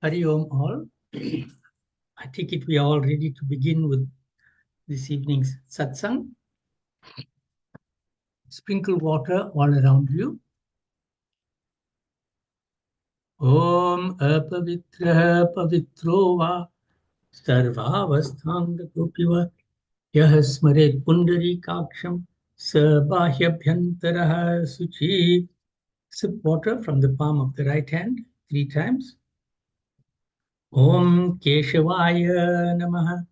Hari Om all. I take it we are all ready to begin with this evening's satsang. Sprinkle water all around you. Om apavitra pavitro va sarvavasthanga yah smaret pundari kaksham sabhahyabhyantaraha suchi. Sip water from the palm of the right hand 3 times. Om Keshavaya Namaha.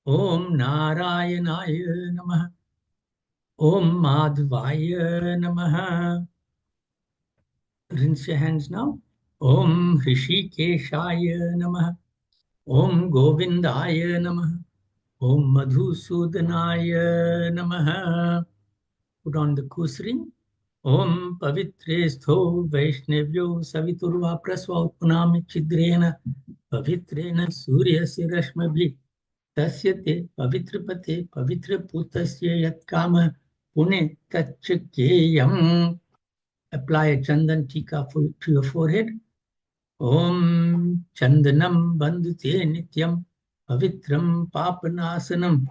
Om Narayanaya Namaha. Om Madhvaya Namaha. Rinse your hands now. Om Hrishikeshaya Namaha. Om Govindaya Namaha. Om Madhusudanaya Namaha. Put on the kusring. Om Pavitresto Vaishnavyo Saviturva Prasva Utpanami Chidrena Pavitrena Suryasya Rashmabhi Tasyate Pavitrapate Pavitraputasya Yatkama Pune Tachakeyam. Apply a chandan tika to your forehead. Om Chandanam Bandhute Nityam Pavitram Papanasanam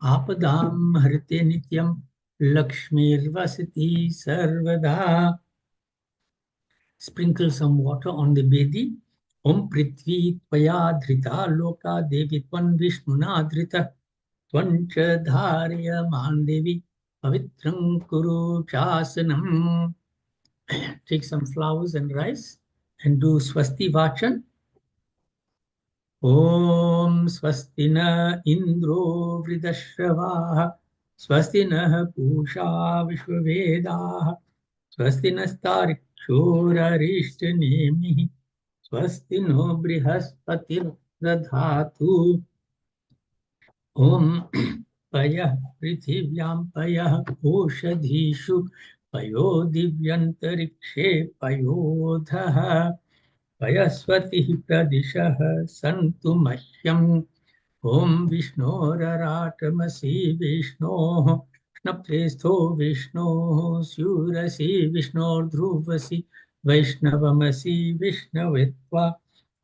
Apadam Harite Nityam Lakshmir Vasati Sarvada. Sprinkle some water on the bedi. Om Prithvi Tvaya Dhrita Loka Devi Tvan Vishnuna Dhrita Tvancha Dharya Mandevi Pavitram Kuru Chasanam. Take some flowers and rice and do Swasti Vachan. Om Swastina Indro Vridashavaha Swastina Pusha Vishwavedaha Swastina Stariksura Rishtanemi Swastino Brihaspatir Radhatu Om Payah Prithivyam Payah Oshadhishu Payo Divyantarikshe Payodhaha Payasvati Pradishaha Santu Mahyam Om Vishnoratamasi Vishno Snaptresto Vishno Surasi Vishno Dhruvasi Vaishnavamasi Vishnavetva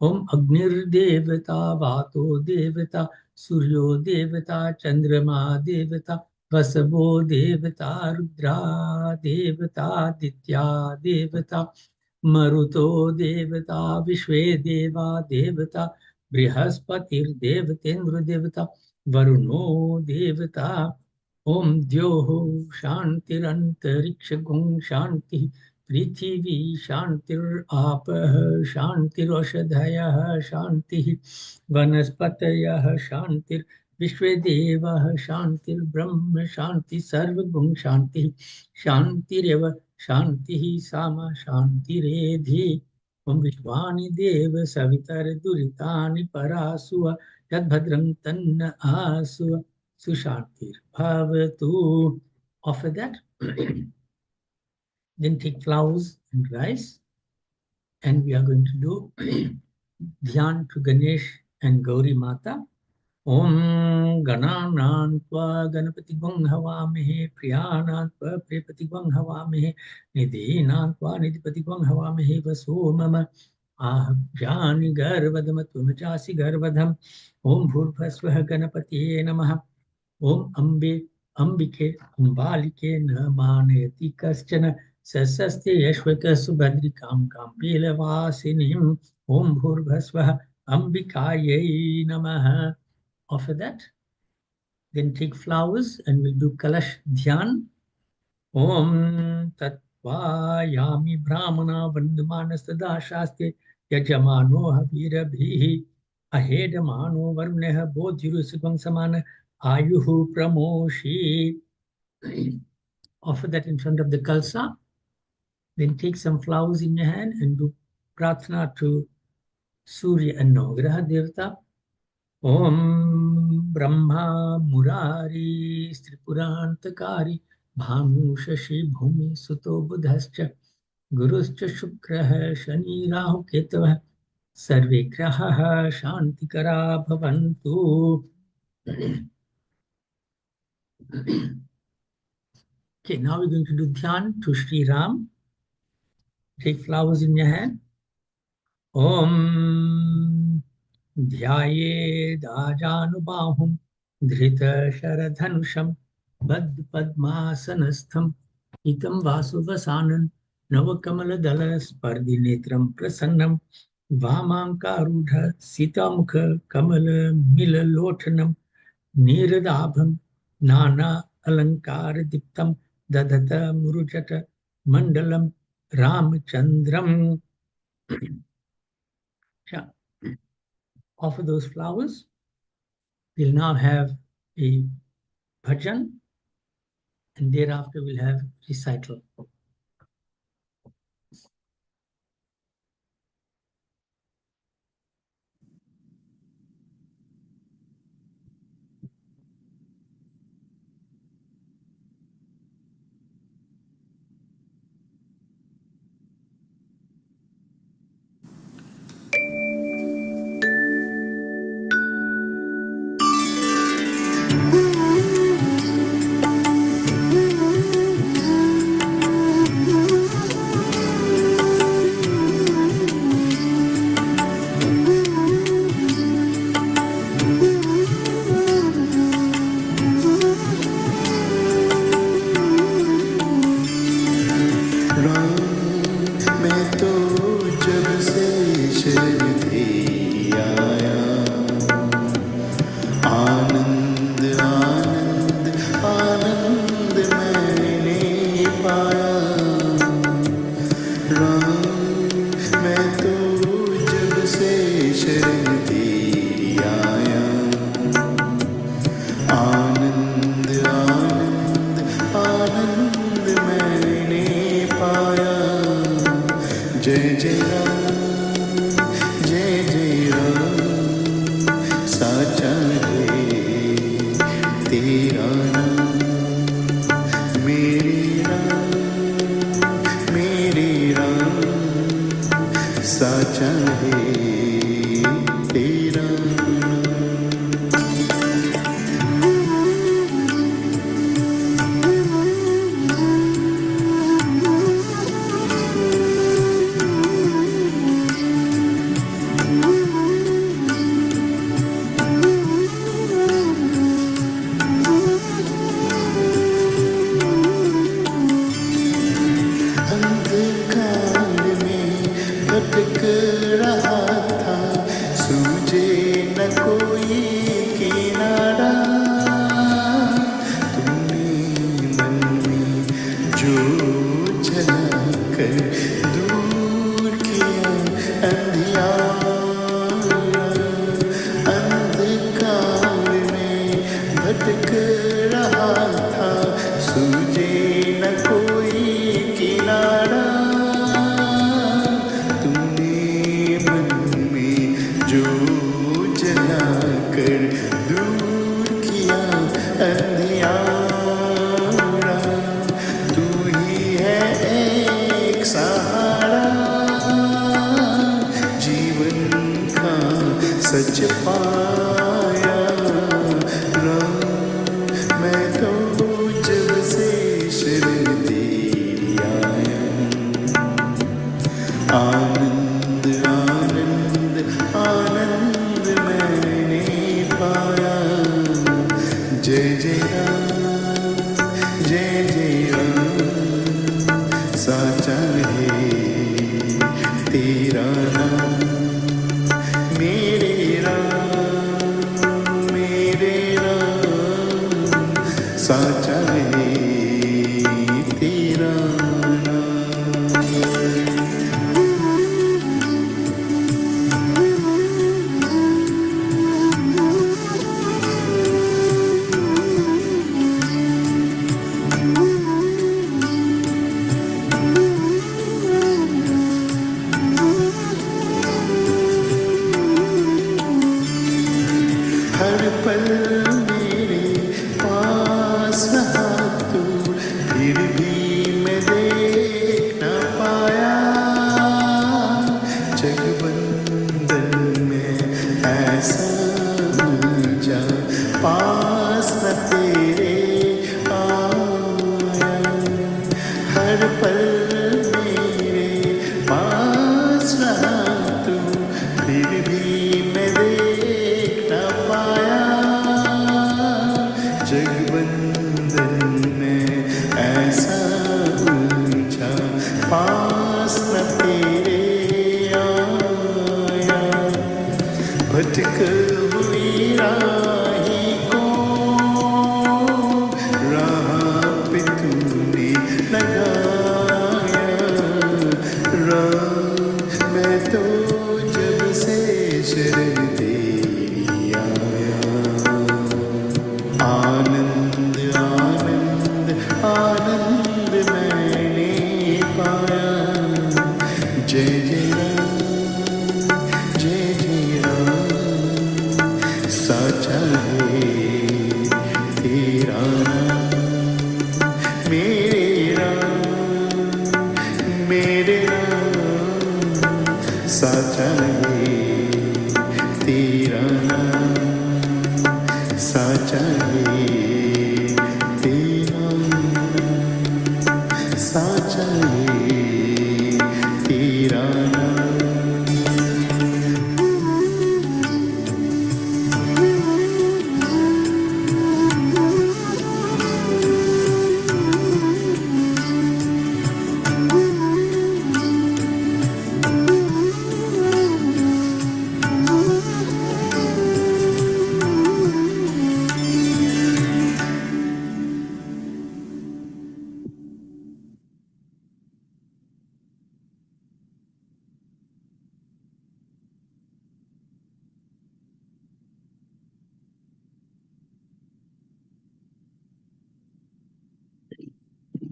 Om Agnir Devata Vato Devata Suryo Devata Chandrama Devata Vasavo Devata Rudra Devata Ditya Devata Maruto Devata Vishwe Deva Devata Brihaspatir Devatendra Devata Varuno Devata Om Dyoho Shantirantariksha Gung Shanti Prithivi Shantir Apah Shantir Oshadhayah Shanti Vanaspatayah Shantir Vishvedevah Shantir Brahma Shanti Sarva Gung Shanti Shantireva Shanti Sama Shanti Redhi Om Vishwani Deva Savitar Duritani Parasua Yadbhadram Tanna Asua Sushantir Bhavatu. Offer that. Then take flowers and rice. And we are going to do Dhyan to Ganesh and Gauri Mata. Om Gananan Tva Ganapati Gwang Havamehe Priyanan Tva Prepati Gwang Havamehe Nidhinan Tva Nidhipati Gwang Havamehe Vaso Mama Ahjani Garvadam Tumachasi Garvadham Om Bhurvasvaha Ganapatiye Namaha Om Ambe Ambike Ambalike Namanayati Kaschana Sasaste Yashvaka Subhadrikam Kampila Vasinim Om Bhurvasvaha Ambikaye Namaha. Offer that. Then take flowers and we'll do Kalash Dhyan. Om Tattva Yami Brahmana Vandamana Shaste Yajamano Havira Bhihi Ahedamano Varneha Bodhiru Sukang Samana Ayuhu Pramoshi. Offer that in front of the Kalsa. Then take some flowers in your hand and do Prarthana to Surya and Navagraha Devata. Om Brahma Murari Stripurantakari Bhanu Shashi Bhumi Suto Buddhascha Guruscha Shukraha Shani Rahu Ketavah Sarve Grahaha Shantikara Bhavantu. Okay, now we're going to do Dhyan to Sri Ram. Take flowers in your hand. ॐ ध्यायेदाजानुबाहुं धृतशरधनुषं बद्धपद्मासनस्थं हितं वासुवसानं नवकमलदलस्पर्धिनेत्रं प्रसन्नं वामाङ्कारूढ सीतामुखकमलमिललोचनं नीरदाभं नाना अलङ्कारदीप्तं दधत मुरुचट मण्डलं रामचन्द्रम्. Yeah. Offer those flowers. We'll now have a bhajan, and thereafter we'll have recital.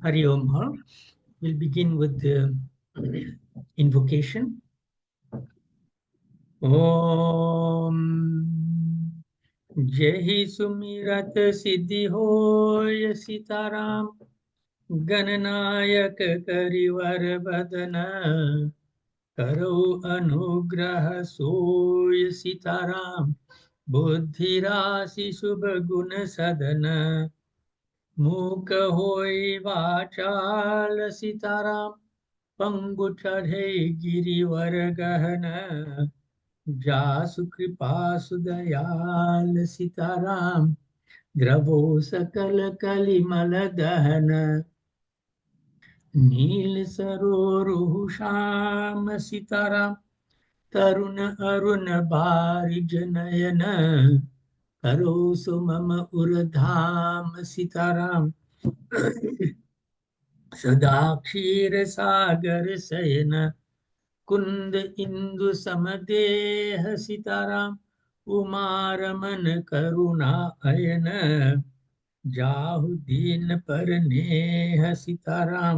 Hari Om Har. We'll begin with the invocation. Om. Jehi Sumirat Siddhi Hoy Sitaram Gananayak Karivar Vadana Karo Anugrah Soy Sitaram Buddhirasi Subh Guna Sadana मूक होय वाचाल सीताराम पंगु चढ़े गिरिवर गहन जासु कृपा सुदयाल सीताराम द्रवो सकल कलिमल दहन नील सरोरुह श्याम सीताराम तरुण अरुण बारिज नयन करो सुमम उरधाम सीताराम सदा क्षीर सागर शयन कुंद इंदु समदेह सीताराम उमारमन करुणा अयन जाहु दीन पर नेह सीताराम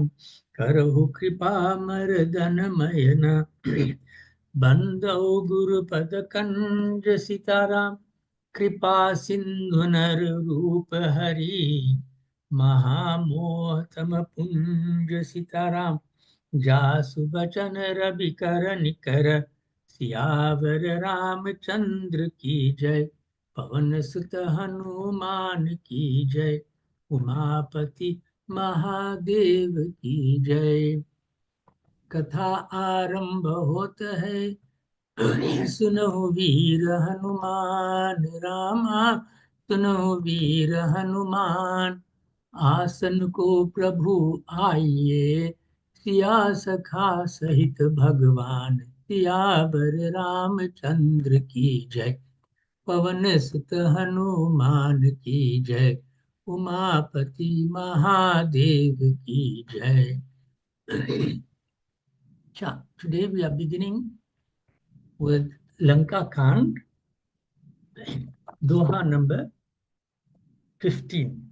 करहु कृपा मर्दन मयन बंदौ गुरुपद कंज सीताराम कृपा सिंधु नर रूप हरि महामोहतम पुंज सीताराम जासु बचन रवि कर निकर सियावर रामचंद्र की जय पवन सुत हनुमान की जय उमापति महादेव की जय। कथा आरंभ होत है सुनो वीर हनुमान रामा सुनो वीर हनुमान आसन को प्रभु आइए सिया सखा सहित भगवान सियावर रामचंद्र की जय पवन सुत हनुमान की जय उमापति महादेव की जय। Today we are beginning with Lanka Kand, Doha number 15.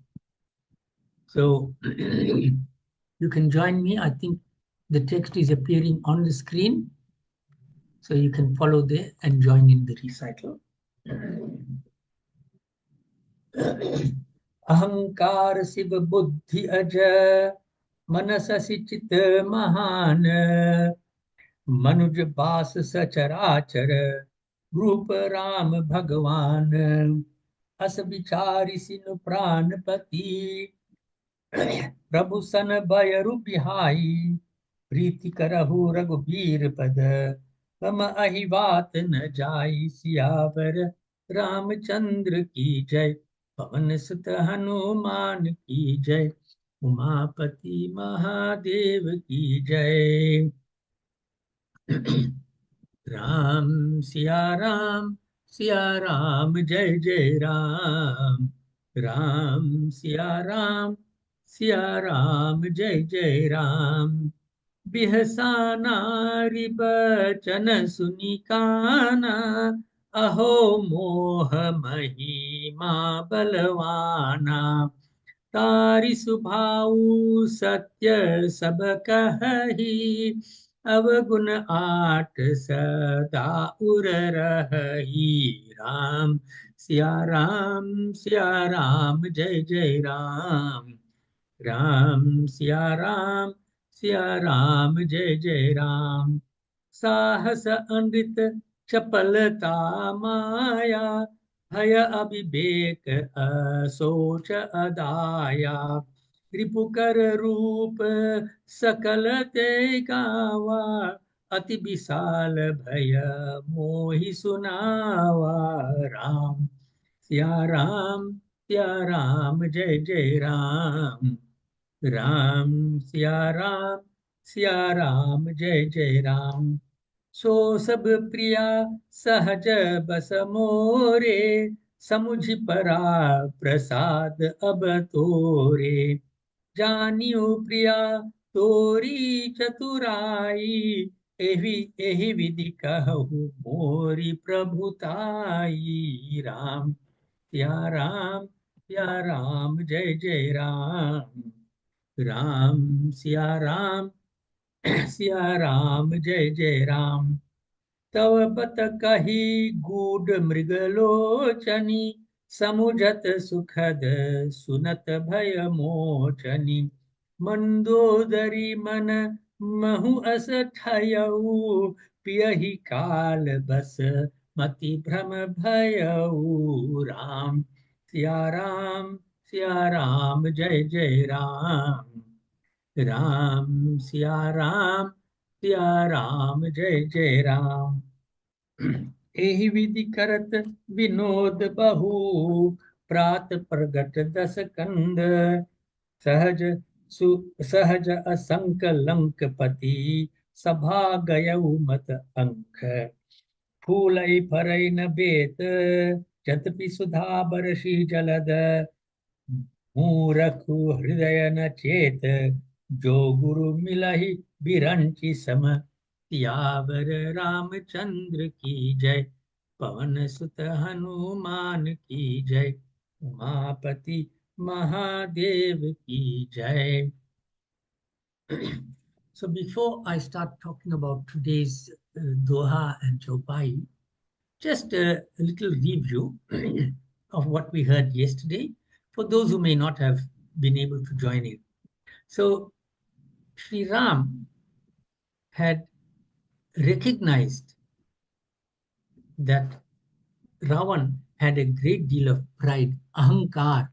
So you can join me. I think the text is appearing on the screen. So you can follow there and join in the recital. अहंकार शिव बुद्धि अज मनस चित महान मनुज बास सचराचर रूप राम भगवान अस विचारि सिनु प्राणपति प्रभु सन बयरु बिहाई प्रीति करहु रघुबीर पद हम अहि बात न जाई सियावर रामचंद्र की जय पवन सुत हनुमान की जय उमापति महादेव की जय। राम सिया राम जय जय राम राम सिया राम जय जय राम बिहसाना बचन सुनि काना अहो मोह महिमा बलवाना तारि सुभाऊ सत्य सब कहि अवगुण आट सदा उर रही सिया राम जय जय राम राम सिया राम जय जय राम साहस अमृत चपलता माया भय अविवेक असोच अदाया रिपुकर रूप सकल ते गावा अति विशाल भय मोहि सुनावा सिया राम जय जय राम राम सिया राम जय जय राम सो सब प्रिया सहज बस मोरे समुझ परा प्रसाद अब तोरे जानियो प्रिया तोरी चतुराई एहि एहि विधि कहु मोरी प्रभुताई सिया राम जय जय राम राम सिया राम सिया राम जय जय राम। तव बत कही गूढ़ मृगलोचनी समुझत सुखद सुनत भय मोचनी। मंदोदरी मन महु अस ठयऊ पियहि काल बस मति भ्रम भयऊ। सिया राम जय जय राम। राम सिया राम जय जय राम। एहि विधि करत विनोद बहु प्रात प्रगट दस कंद सहज सु सहज असंक लंकपति सभा गयउ मत अंक। फूलई फरई न बेत जतपि सुधा बरसी जलद मूरख हृदय न चेत जो गुरु मिलहि बिरंचि सम। सियावर रामचंद्र की जय पवन सुत हनुमान की जय उमापति महादेव की जय। So before I start talking about today's Doha and Chaupai, just a little review of what we heard yesterday for those who may not have been able to join in. So Sri Ram had recognized that Ravan had a great deal of pride, ahankar,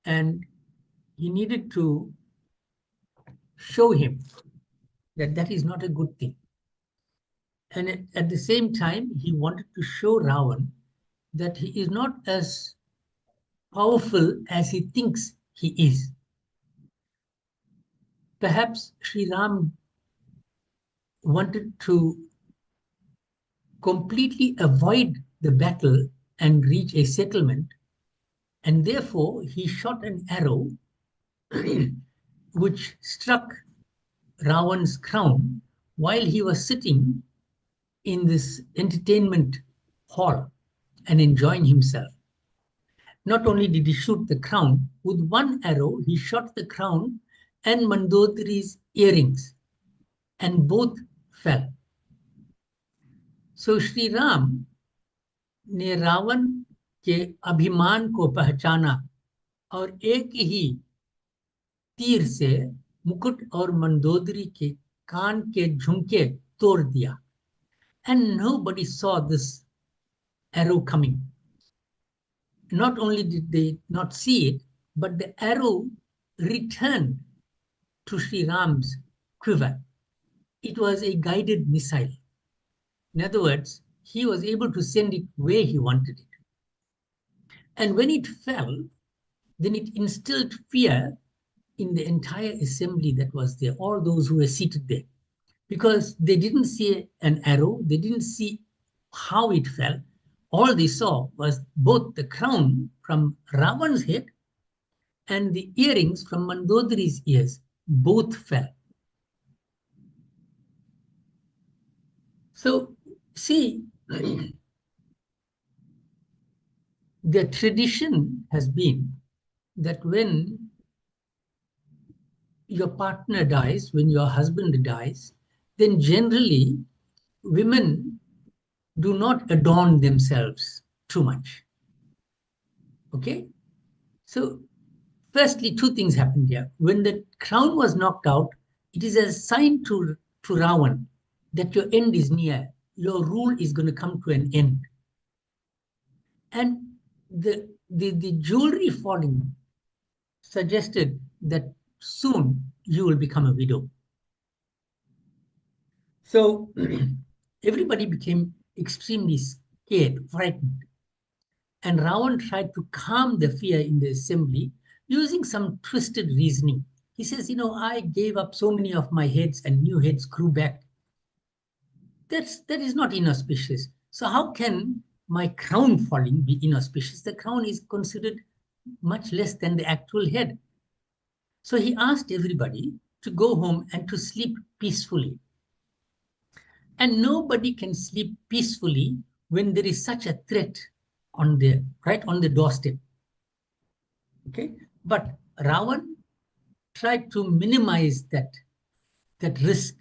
and he needed to show him that that is not a good thing. And at the same time, he wanted to show Ravan that he is not as powerful as he thinks he is. Perhaps Sri Ram wanted to completely avoid the battle and reach a settlement, and therefore he shot an arrow which struck Ravan's crown while he was sitting in this entertainment hall and enjoying himself. Not only did he shoot the crown, with one arrow he shot the crown and Mandodari's earrings, and both fell. So Sri Ram ने रावण के अभिमान को पहचाना और एक ही तीर से मुकुट और मंदोदरी के कान के झुमके तोड़ दिया. And nobody saw this arrow coming. Not only did they not see it, but the arrow returned to Sri Ram's quiver. It was a guided missile. In other words, he was able to send it where he wanted it. And when it fell, then it instilled fear in the entire assembly that was there, all those who were seated there, because they didn't see an arrow, they didn't see how it fell. All they saw was both the crown from Ravan's head and the earrings from Mandodari's ears. Both fell. So, see, the tradition has been that when your partner dies, when your husband dies, then generally women do not adorn themselves too much. Okay? So, firstly, two things happened here. When the crown was knocked out, it is a sign to Ravan that your end is near. Your rule is going to come to an end. And the jewelry falling suggested that soon you will become a widow. So everybody became extremely scared, frightened. And Ravan tried to calm the fear in the assembly using some twisted reasoning. He says, I gave up so many of my heads and new heads grew back. That is not inauspicious. So how can my crown falling be inauspicious? The crown is considered much less than the actual head. So he asked everybody to go home and to sleep peacefully. And nobody can sleep peacefully when there is such a threat right on the doorstep. Okay, but Ravan tried to minimize that risk.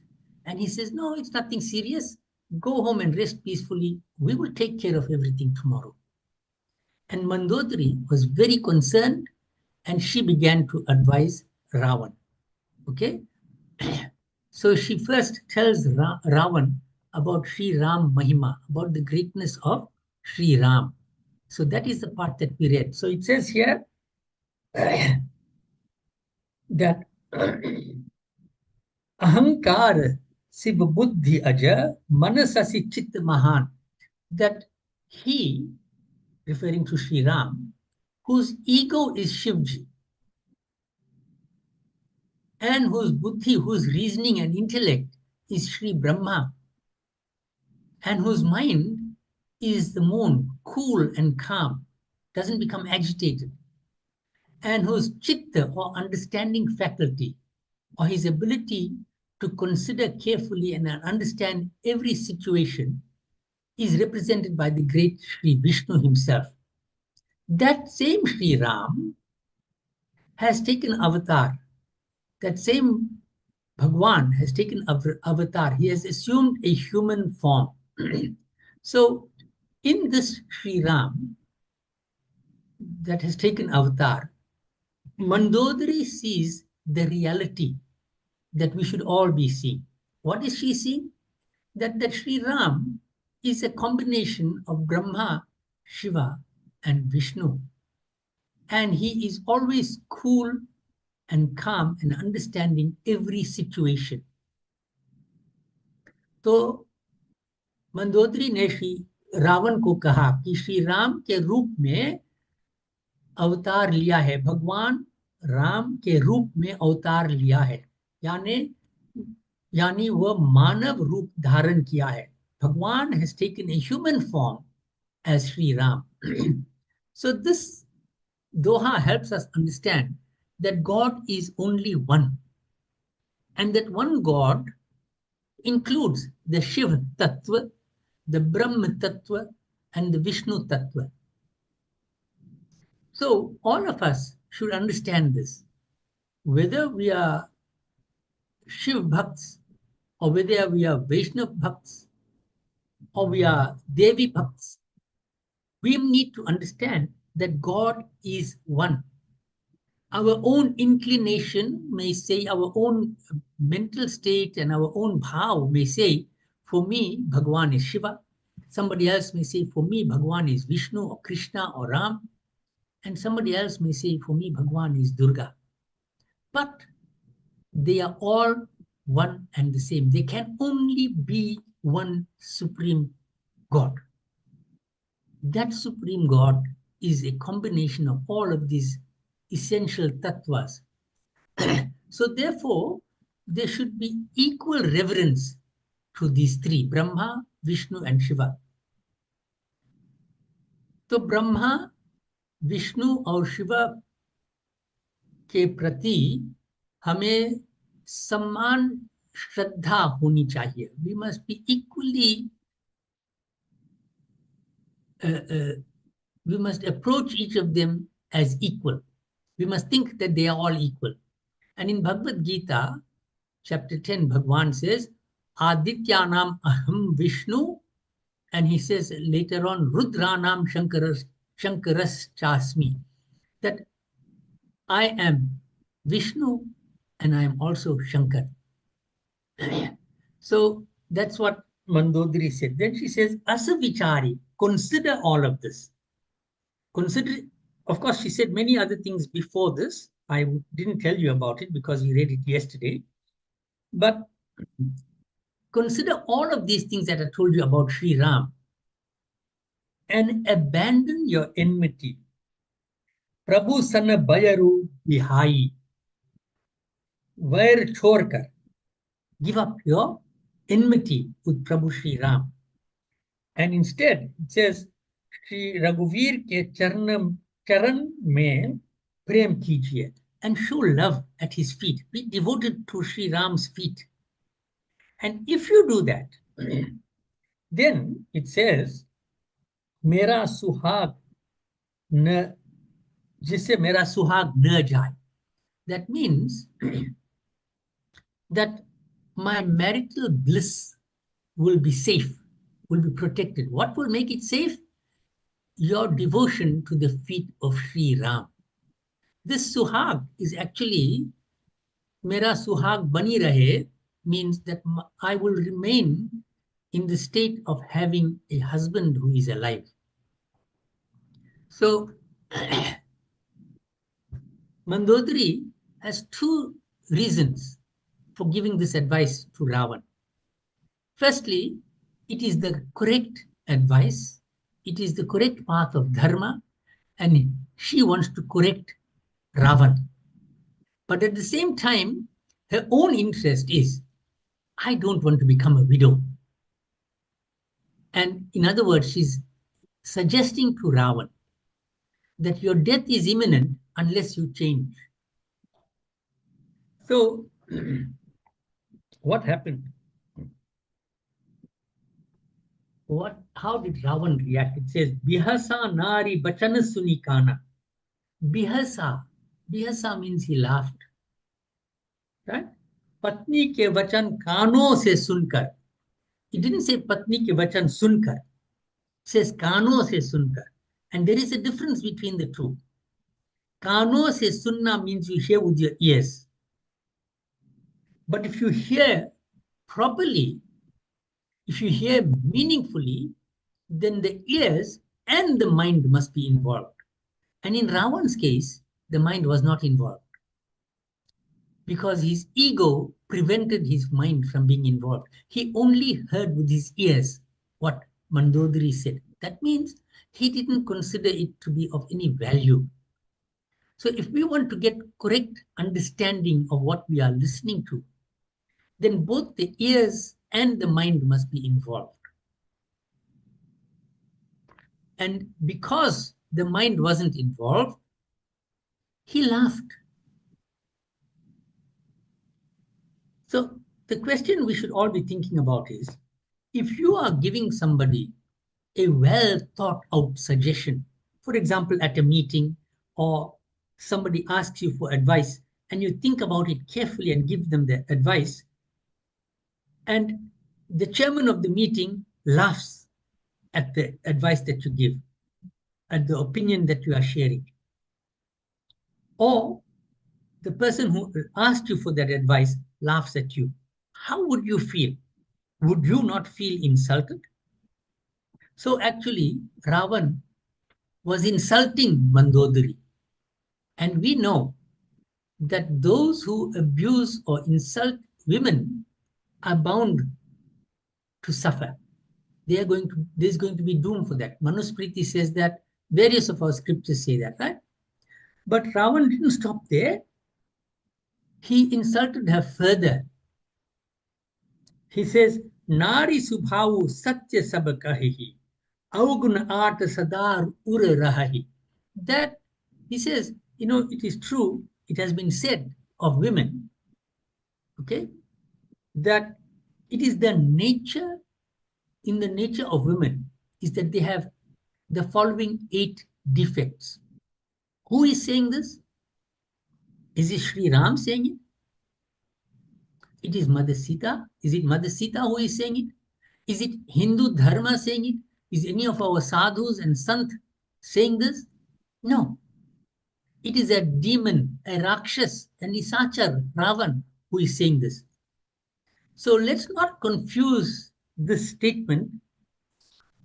And he says, no, it's nothing serious. Go home and rest peacefully. We will take care of everything tomorrow. And Mandodari was very concerned, and she began to advise Ravan. Okay? So she first tells Ravan about Sri Ram Mahima, about the greatness of Sri Ram. So that is the part that we read. So it says here that Ahankar Siv Buddhi Aja Manasasi Chit Mahan, that he, referring to Sri Ram, whose ego is Shivji, and whose buddhi, whose reasoning and intellect is Sri Brahma, and whose mind is the moon, cool and calm, doesn't become agitated, and whose chitta or understanding faculty, or his ability to consider carefully and understand every situation, is represented by the great Sri Vishnu himself. That same Sri Ram has taken avatar. That same Bhagwan has taken avatar. He has assumed a human form. So, in this Sri Ram that has taken avatar, Mandodari sees the reality that we should all be seeing. What is she seeing? That Sri Ram is a combination of Brahma, Shiva, and Vishnu. And he is always cool and calm and understanding every situation. तो मंदोदरी ने श्री रावण को कहा कि श्री राम के रूप में अवतार लिया है, भगवान राम के रूप में अवतार लिया है, यानी वह मानव रूप धारण किया है. भगवान has taken a human form as Sri Ram. So this Doha helps us understand that God is only one, and that one God includes the Shiv Tattva, the Brahma Tattva, and the Vishnu Tattva. So all of us should understand this. Whether we are Shiv Bhakts, or whether we are Vaishnav Bhakts, or we are Devi Bhakts, we need to understand that God is one. Our own inclination may say, our own mental state and our own bhav may say, for me, Bhagwan is Shiva. Somebody else may say, for me, Bhagwan is Vishnu or Krishna or Ram. And somebody else may say, for me, Bhagwan is Durga. But they are all one and the same. They can only be one supreme God. That supreme God is a combination of all of these essential tattvas. So therefore, there should be equal reverence to these three, Brahma, Vishnu, and Shiva. तो ब्रह्मा, विष्णु और शिवा के प्रति हमें सम्मान, श्रद्धा होनी चाहिए. We must be equally, we must approach each of them as equal. We must think that they are all equal. And in Bhagavad Gita, chapter 10, Bhagwan says, Adityanam aham Vishnu, and he says later on, Rudranam Shankaras Chasmi, that I am Vishnu and I am also Shankar. So that's what Mandodari said. Then she says, Asavichari, consider all of this. Consider, of course, she said many other things before this. I didn't tell you about it because we read it yesterday. But consider all of these things that I told you about Sri Ram and abandon your enmity. Prabhu sana bayaru bihai. Vair chorkar. Give up your enmity with Prabhu Sri Ram. And instead, it says, Shri Raghuvir ke charan mein prem kijiye, and show love at his feet. Be devoted to Sri Ram's feet. And if you do that, then it says, Mera suhag na, jisse mera suhag na jaye. That means that my marital bliss will be safe, will be protected. What will make it safe? Your devotion to the feet of Sri Ram. This suhag is actually mera suhag bani rahe, means that I will remain in the state of having a husband who is alive. So Mandodari has two reasons for giving this advice to Ravan. Firstly, it is the correct advice, it is the correct path of dharma, and she wants to correct Ravan. But at the same time, her own interest is, I don't want to become a widow. And in other words, she's suggesting to Ravan that your death is imminent unless you change. So, what happened? How did Ravan react? It says, Bihasa nari bachana sunikana. Bihasa. Bihasa means he laughed. Right? Patni ke vachan kano se sunkar. It didn't say patni ke vachan sunkar. It says kano se sunkar. And there is a difference between the two. Kano se sunna means you hear with your ears. But if you hear properly, if you hear meaningfully, then the ears and the mind must be involved. And in Ravan's case, the mind was not involved because his ego prevented his mind from being involved. He only heard with his ears what Mandodari said. That means he didn't consider it to be of any value. So if we want to get correct understanding of what we are listening to, then both the ears and the mind must be involved. And because the mind wasn't involved, he laughed. So the question we should all be thinking about is, if you are giving somebody a well thought out suggestion, for example, at a meeting, or somebody asks you for advice and you think about it carefully and give them the advice, and the chairman of the meeting laughs at the advice that you give, at the opinion that you are sharing, or the person who asked you for that advice laughs at you, how would you feel? Would you not feel insulted? So actually, Ravan was insulting Mandodari. And we know that those who abuse or insult women are bound to suffer. There's going to be doom for that. Manusmriti says that, various of our scriptures say that, right? But Ravan didn't stop there. He insulted her further. He says, Nari subhavu satya sabakahi, auguna art sadar ur rahahi. That, he says, it is true, it has been said of women, okay, that it is in the nature of women, is that they have the following 8 defects. Who is saying this? Is it Sri Ram saying it? It is Mother Sita. Is it Mother Sita who is saying it? Is it Hindu Dharma saying it? Is any of our sadhus and sant saying this? No. It is a demon, a Rakshas, an Isachar, Ravan, who is saying this. So let's not confuse this statement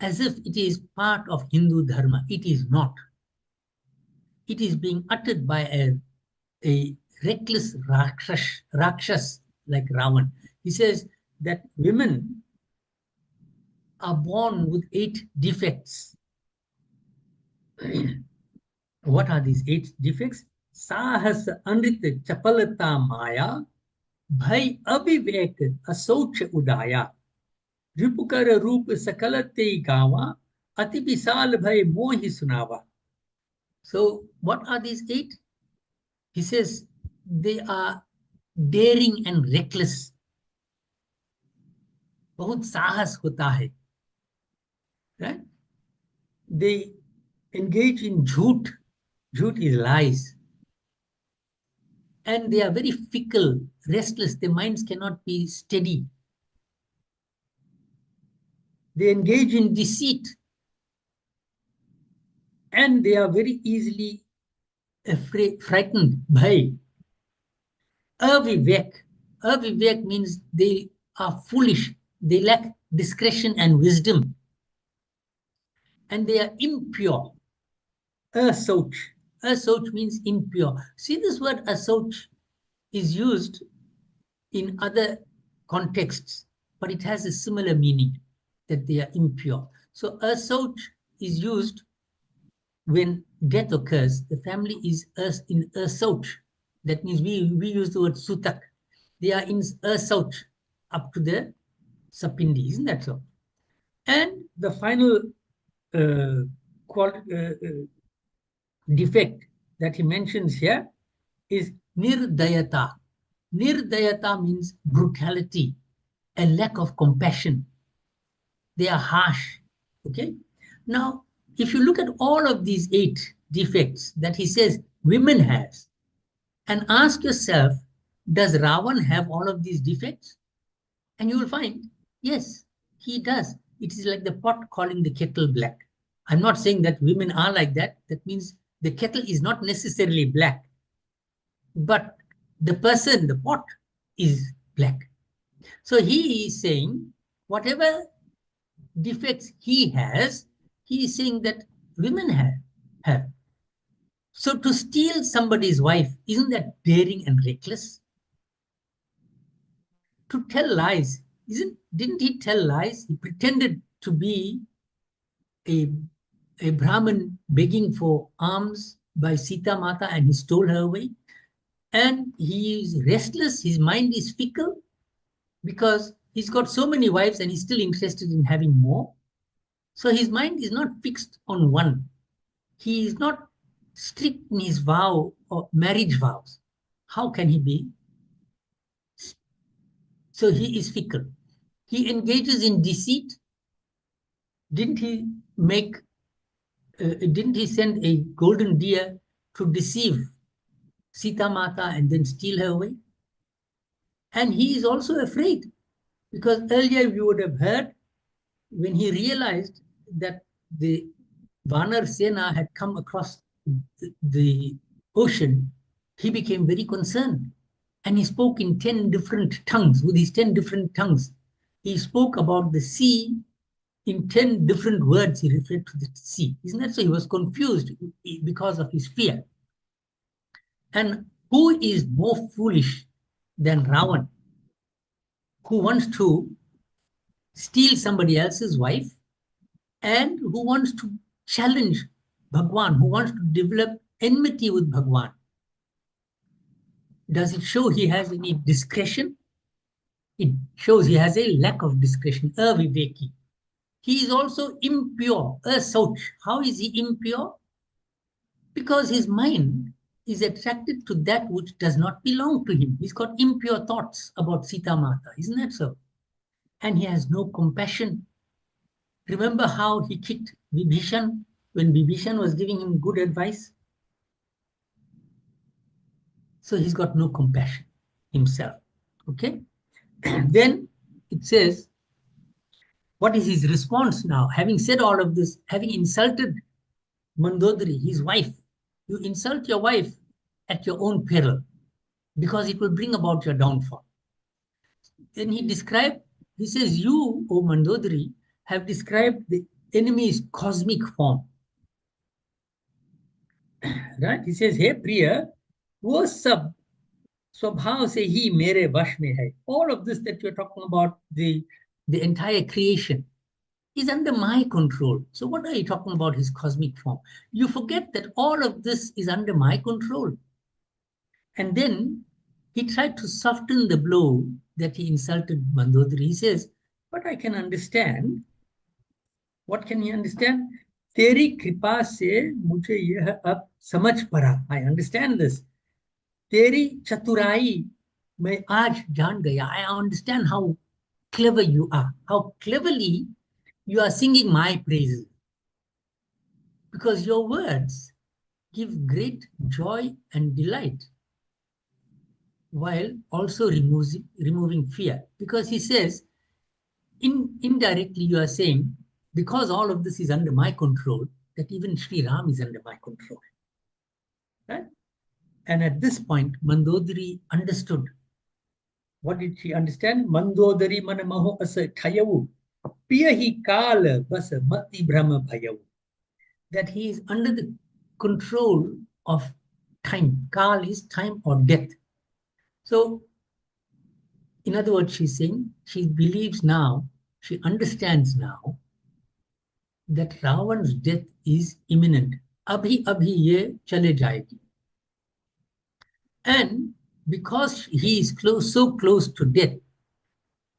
as if it is part of Hindu Dharma. It is not. It is being uttered by a reckless Rakshas like Ravan. He says that women are born with 8 defects. What are these 8 defects? Sahas Anrit Chapalata Maya, Bhai Abhivek Asouch Udaya, Ripukara Rup Sakalate Gawa, Ati Visal Bhai Mohi Sunava. So, what are these 8? He says they are daring and reckless. बहुत साहस होता है, right? They engage in jhoot. Jhoot is lies. and they are very fickle, restless. Their minds cannot be steady. They engage in deceit, and they are very easily frightened by avivek. Avivek means they are foolish. They lack discretion and wisdom, and they are impure. Asouch. Asouch means impure. See, this word asouch is used in other contexts, but it has a similar meaning, that they are impure. So asouch is used when death occurs. The family is in asouch. That means we use the word sutak. They are in asouch up to the sapindi, isn't that so? And the final uh, defect that he mentions here is nirdayata. Nirdayata means brutality, a lack of compassion. They are harsh. Okay. Now, if you look at all of these 8 defects that he says women has, and ask yourself, does Ravan have all of these defects? And you will find, yes, he does. It is like the pot calling the kettle black. I'm not saying that women are like that. That means the kettle is not necessarily black, but the person, the pot, is black. So he is saying whatever defects he has, he is saying that women have. So to steal somebody's wife, isn't that daring and reckless? To tell lies, didn't he tell lies? He pretended to be a, a Brahmin begging for alms by Sita Mata and he stole her away. And he is restless, his mind is fickle because he's got so many wives and he's still interested in having more. So his mind is not fixed on one. He is not strict in his vow or marriage vows. How can he be? So he is fickle. He engages in deceit. Didn't he make? Didn't he send a golden deer to deceive Sita Mata and then steal her away? And he is also afraid because earlier you would have heard when he realized that the Vanar Sena had come across the ocean, he became very concerned. And he spoke in 10 different tongues, with his 10 different tongues. He spoke about the sea in 10 different words. He referred to the sea. Isn't that so? He was confused because of his fear. And who is more foolish than Ravan, who wants to steal somebody else's wife and who wants to challenge Bhagwan, who wants to develop enmity with Bhagwan? Does it show he has any discretion? It shows he has a lack of discretion, aviveki. He is also impure, asouch. How is he impure? Because his mind is attracted to that which does not belong to him. He's got impure thoughts about Sita Mata, isn't that so? And he has no compassion. Remember how he kicked Vibhishan when Vibhishan was giving him good advice? So he's got no compassion himself. Okay? Then it says, what is his response now? Having said all of this, having insulted Mandodari, his wife, you insult your wife at your own peril because it will bring about your downfall. Then he described, he says, you, O Mandodari, have described the enemy's cosmic form. Right? He says, hey Priya, wo sab स्वभाव से ही मेरे वश में hai. All of this that you're talking about, the entire creation, is under my control. So what are you talking about his cosmic form? You forget that all of this is under my control. And then he tried to soften the blow that he insulted Mandodari. He says, but I can understand. What can he understand? तेरी कृपा से मुझे यह अब समझ पड़ा. I understand this. तेरी चतुराई मैं आज जान गया. I understand how clever you are, how cleverly you are singing my praises. Because your words give great joy and delight. while also removing fear. Because he says, indirectly, you are saying, because all of this is under my control, that even Sri Ram is under my control. Right? And at this point, Mandodari understood. What did she understand? Mandodari mana maho asa thayavu. Piyahi kala basa mati brahma bhayavu. That he is under the control of time. Kal is time or death. So, in other words, she's saying she believes now, she understands now that Ravan's death is imminent. Abhi abhi ye chale jayegi. And because he is so close to death,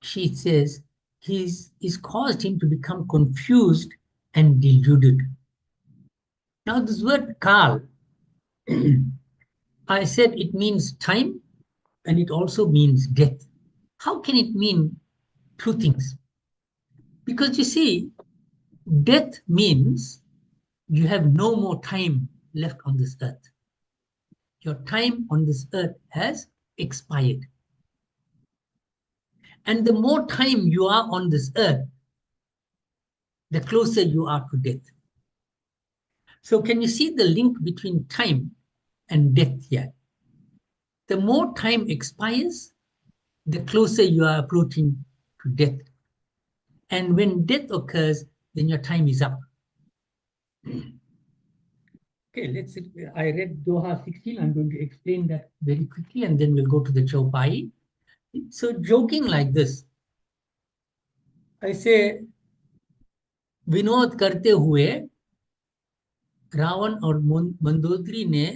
she says is caused him to become confused and deluded. Now, this word kal, I said it means time and it also means death. How can it mean two things? Because you see, death means you have no more time left on this earth. Your time on this earth has expired. And the more time you are on this earth, the closer you are to death. So can you see the link between time and death here? The more time expires, the closer you are approaching to death. And when death occurs, then your time is up. Okay, I read Doha 16. I'm going to explain that very quickly and then we'll go to the Chaupai. So joking like this, I say, Vinod करते हुए रावण और मंदोदरी ने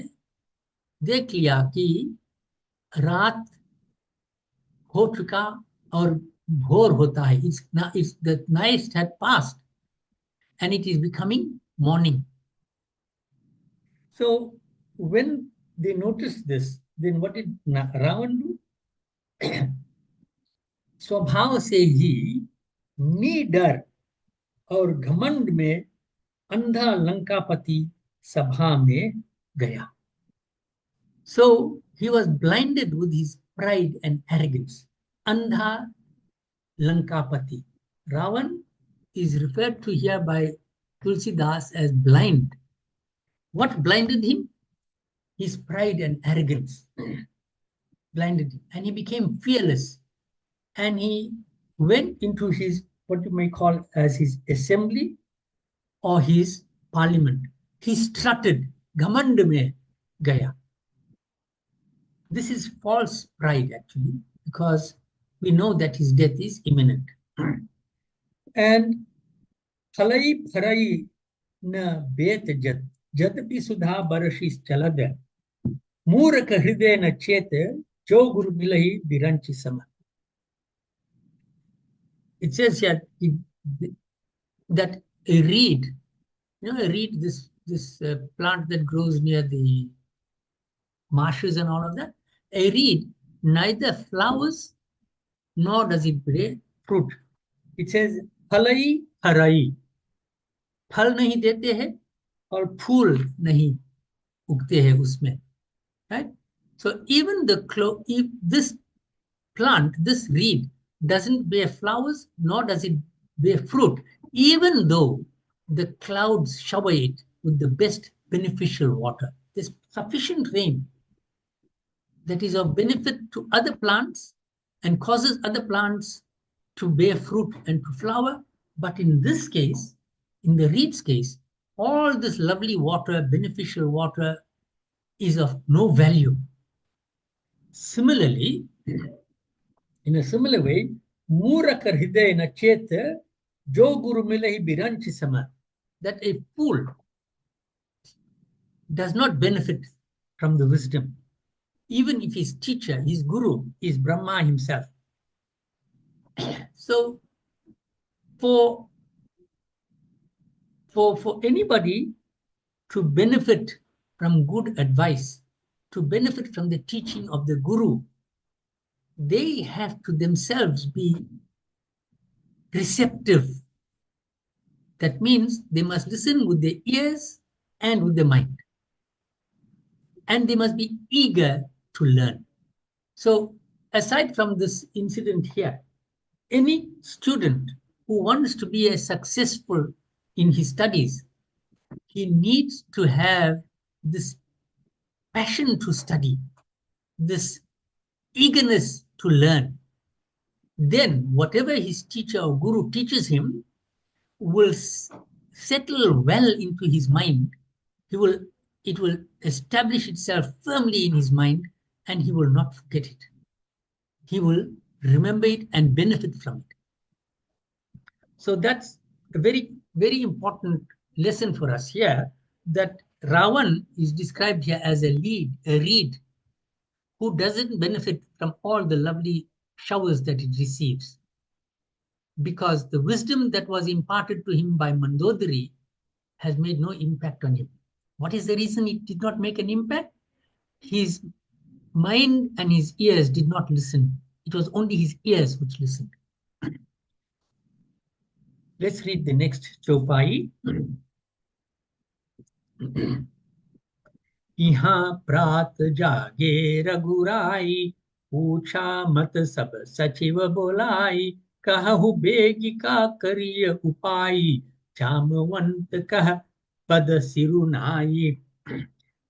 देख लिया कि रात हो चुका और भोर होता है. It's the night had passed and it is becoming morning. So when they noticed this, then what did Ravan do? स्वभाव से ही निडर और घमंड में अंधा लंकापति सभा में गया. So he was blinded with his pride and arrogance. Andha Lankapati. Ravan is referred to here by Tulsidas as blind. What blinded him? His pride and arrogance blinded him. And he became fearless. And he went into his, what you may call as his assembly or his parliament. He strutted. Ghamand mein gaya. This is false pride, actually, because we know that his death is imminent. And Halai Pharai na bet jadapi sudha barashis chalada Muraka hriday na chete jo guru milahi biranchi sama. It says here that a reed, a reed, this plant that grows near the marshes and all of that, a reed neither flowers nor does it bear fruit. It says फलई हराई, फल नहीं देते हैं और फूल नहीं उगते हैं उसमें. Right? So even if this plant, this reed, doesn't bear flowers nor does it bear fruit, even though the clouds shower it with the best beneficial water. There's sufficient rain that is of benefit to other plants and causes other plants to bear fruit and to flower. But in this case, in the reed's case, all this lovely water, beneficial water, is of no value. Similarly, in a similar way, Murakar Hidayana Cheta, Jo Guru Milahi Biranchi Sama, that a fool does not benefit from the wisdom, even if his teacher, his guru, is Brahma himself. So, for anybody to benefit from good advice, to benefit from the teaching of the guru, they have to themselves be receptive. That means they must listen with their ears and with the mind. And they must be eager to learn. So, aside from this incident here, any student who wants to be a successful in his studies, he needs to have this passion to study, this eagerness to learn. Then, whatever his teacher or guru teaches him will settle well into his mind. He will, it will establish itself firmly in his mind, and he will not forget it. He will remember it and benefit from it. So that's a very, very important lesson for us here, that Ravan is described here as a reed who doesn't benefit from all the lovely showers that it receives, because the wisdom that was imparted to him by Mandodari has made no impact on him. What is the reason it did not make an impact? His mind and his ears did not listen. It was only his ears which listened. Let's read the next Chopai. यहाँ प्रात जागे रघुराई, पूछा मत सब सचिव बोलाई, कहु बेगी का करिय उपाई, जामवंत कह पद सिरुनाई।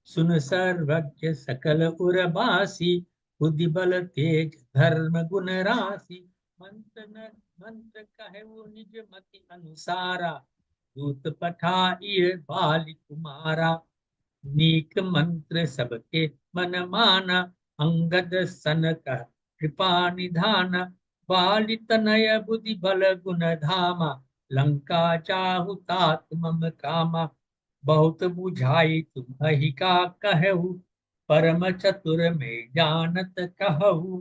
सुन सर्वज्ञ सकल उरबासी, बुद्धि बल तेज धर्म गुण राशि, मंत्र कहे वो निज मति अनुसारा, दूत पठाइए बाल कुमारा। नीक मंत्र सबके मन माना, अंगद सनक कृपा निधाना, बाली तनय बुद्धि बल गुण धामा, लंका चाहु तात मम कामा। बहुत बुझाई तुम ही का कहू, परम चतुर में जानत कहू,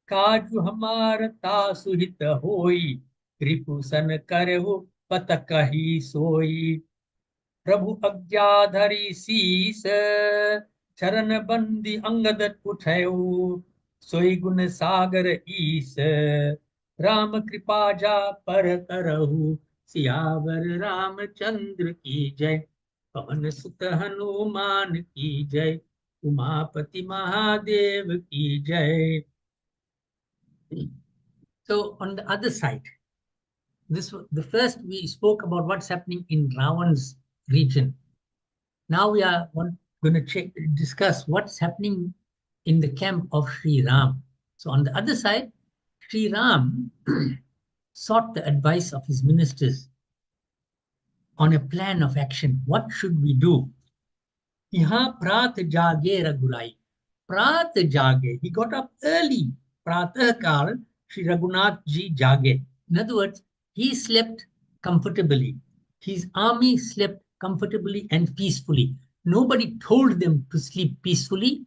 काजु हमार तासु हित होई, रिपुसन करहु पत कही सोई। प्रभु अज्ञाधरी शीस, चरण बंदी अंगद उठऊ, सोई गुण सागर ईस, राम कृपा जा पर करहु, सियावर रामचंद्र की जय। पवन सुत हनुमान की जय, उमापति महादेव की जय। So on the other side, the first we spoke about what's happening in Ravan's region. Now we are going to discuss what's happening in the camp of Sri Ram. So on the other side, Sri Ram sought the advice of his ministers on a plan of action. What should we do? Yaha prat jage Raghurai. Prat jage. He got up early. Pratah kal Sri Raghunath ji jage. In other words, he slept comfortably. His army slept comfortably and peacefully. Nobody told them to sleep peacefully.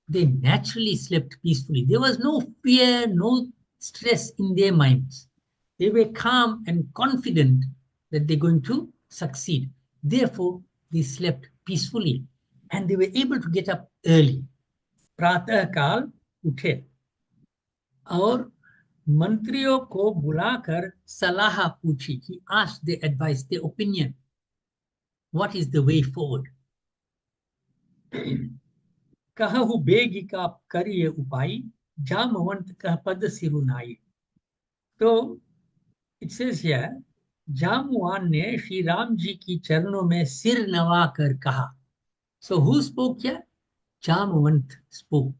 They naturally slept peacefully. There was no fear, no stress in their minds. They were calm and confident that they're going to succeed. Therefore, they slept peacefully and they were able to get up early. प्रातः काल उठे और मंत्रियों को बुलाकर सलाह पूछी. He asked their advice, their opinion. What is the way forward? कहु बेगी का करिए उपाय, जामवंत कह पद सिरुनाई. So it says here, Jambavan ने श्री राम जी की चरणों में सिर नवा कर कहा. So who spoke here? Jamavant spoke.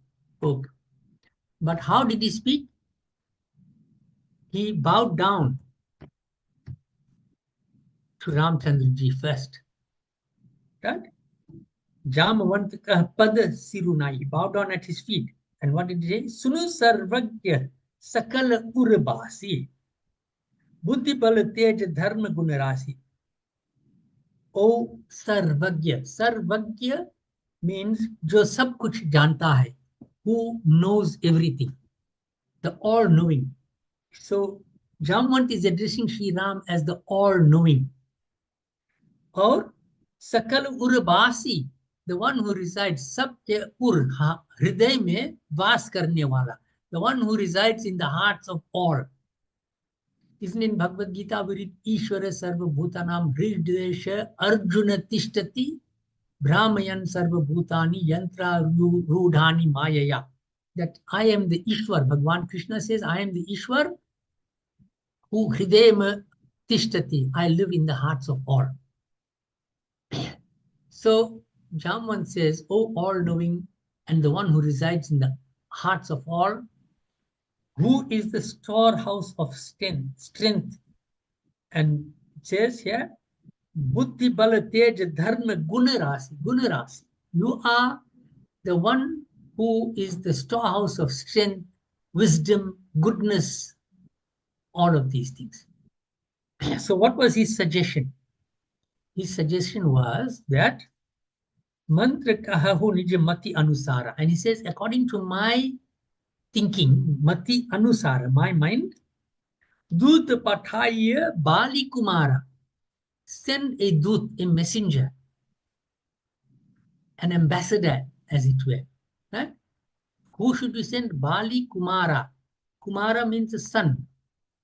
But how did he speak? He bowed down to Ramchandra ji first. Right? Jamavant kah pad sirunai. He bowed down at his feet. And what did he say? Sunu sarvagya sakal urbasi. Buddhi bal tej dharma gunarasi. O sarvagya. Sarvagya means jo sab kuch janta hai. Who knows everything. The all-knowing. So Jamwant is addressing Sri Ram as the all-knowing. Or Sakal Urbasi, the one who resides, Sabke Ur, Hriday mein vas karne wala, the one who resides in the hearts of all. Isn't in Bhagavad Gita we read Ishvara Sarva Bhutanam Hridesha Arjuna Tishtati Brahmayan Sarva Bhutani Yantra Rudhani Mayaya. that I am the Ishwar. Bhagwan Krishna says, I am the Ishwar who hridayam tishtati. I live in the hearts of all. So Jamvan says, oh, all-knowing and the one who resides in the hearts of all, who is the storehouse of strength. And it says here, Buddhi Bala Tej Dharma Gunarasi. You are the one who is the storehouse of strength, wisdom, goodness, all of these things. So what was his suggestion? His suggestion was that mantra kahahu nija mati anusara. And he says, according to my thinking, mati anusara, my mind, dut pathaya Bali Kumara. Send a dut, a messenger, an ambassador, as it were. Right? Who should we send? Bali Kumara. Kumara means the son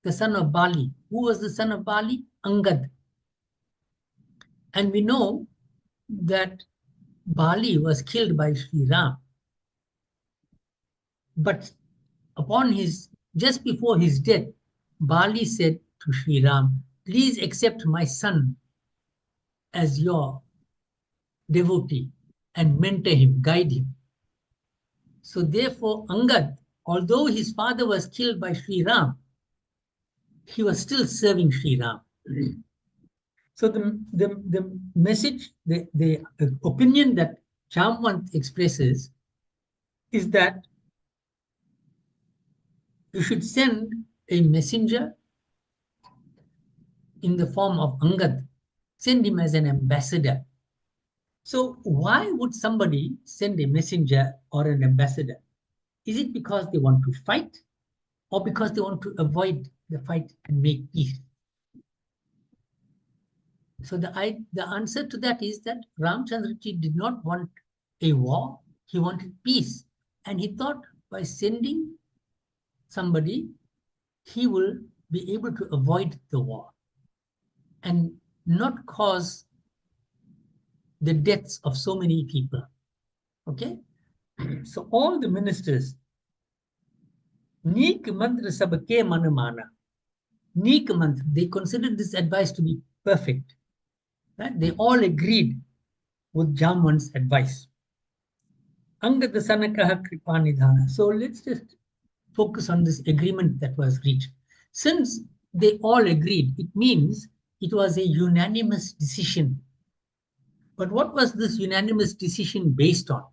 of Bali. Who was the son of Bali? Angad. And we know that Bali was killed by Sri Ram. But just before his death, Bali said to Sri Ram, please accept my son as your devotee and mentor him, guide him. So therefore, Angad, although his father was killed by Sri Ram, he was still serving Sri Ram. So the message, the opinion that Jamwant expresses is that you should send a messenger in the form of Angad, send him as an ambassador. So why would somebody send a messenger or an ambassador? Is it because they want to fight or because they want to avoid the fight and make peace? So the answer to that is that Ramchandraji did not want a war, he wanted peace. And he thought by sending somebody, he will be able to avoid the war and not cause the deaths of so many people. Okay? So all the ministers, Neek mantra sabke manamana. Neek mantra, they considered this advice to be perfect. Right? They all agreed with Jamwan's advice. Angada sanakaha kripanidhana. So let's just focus on this agreement that was reached. Since they all agreed, it means it was a unanimous decision. But what was this unanimous decision based on?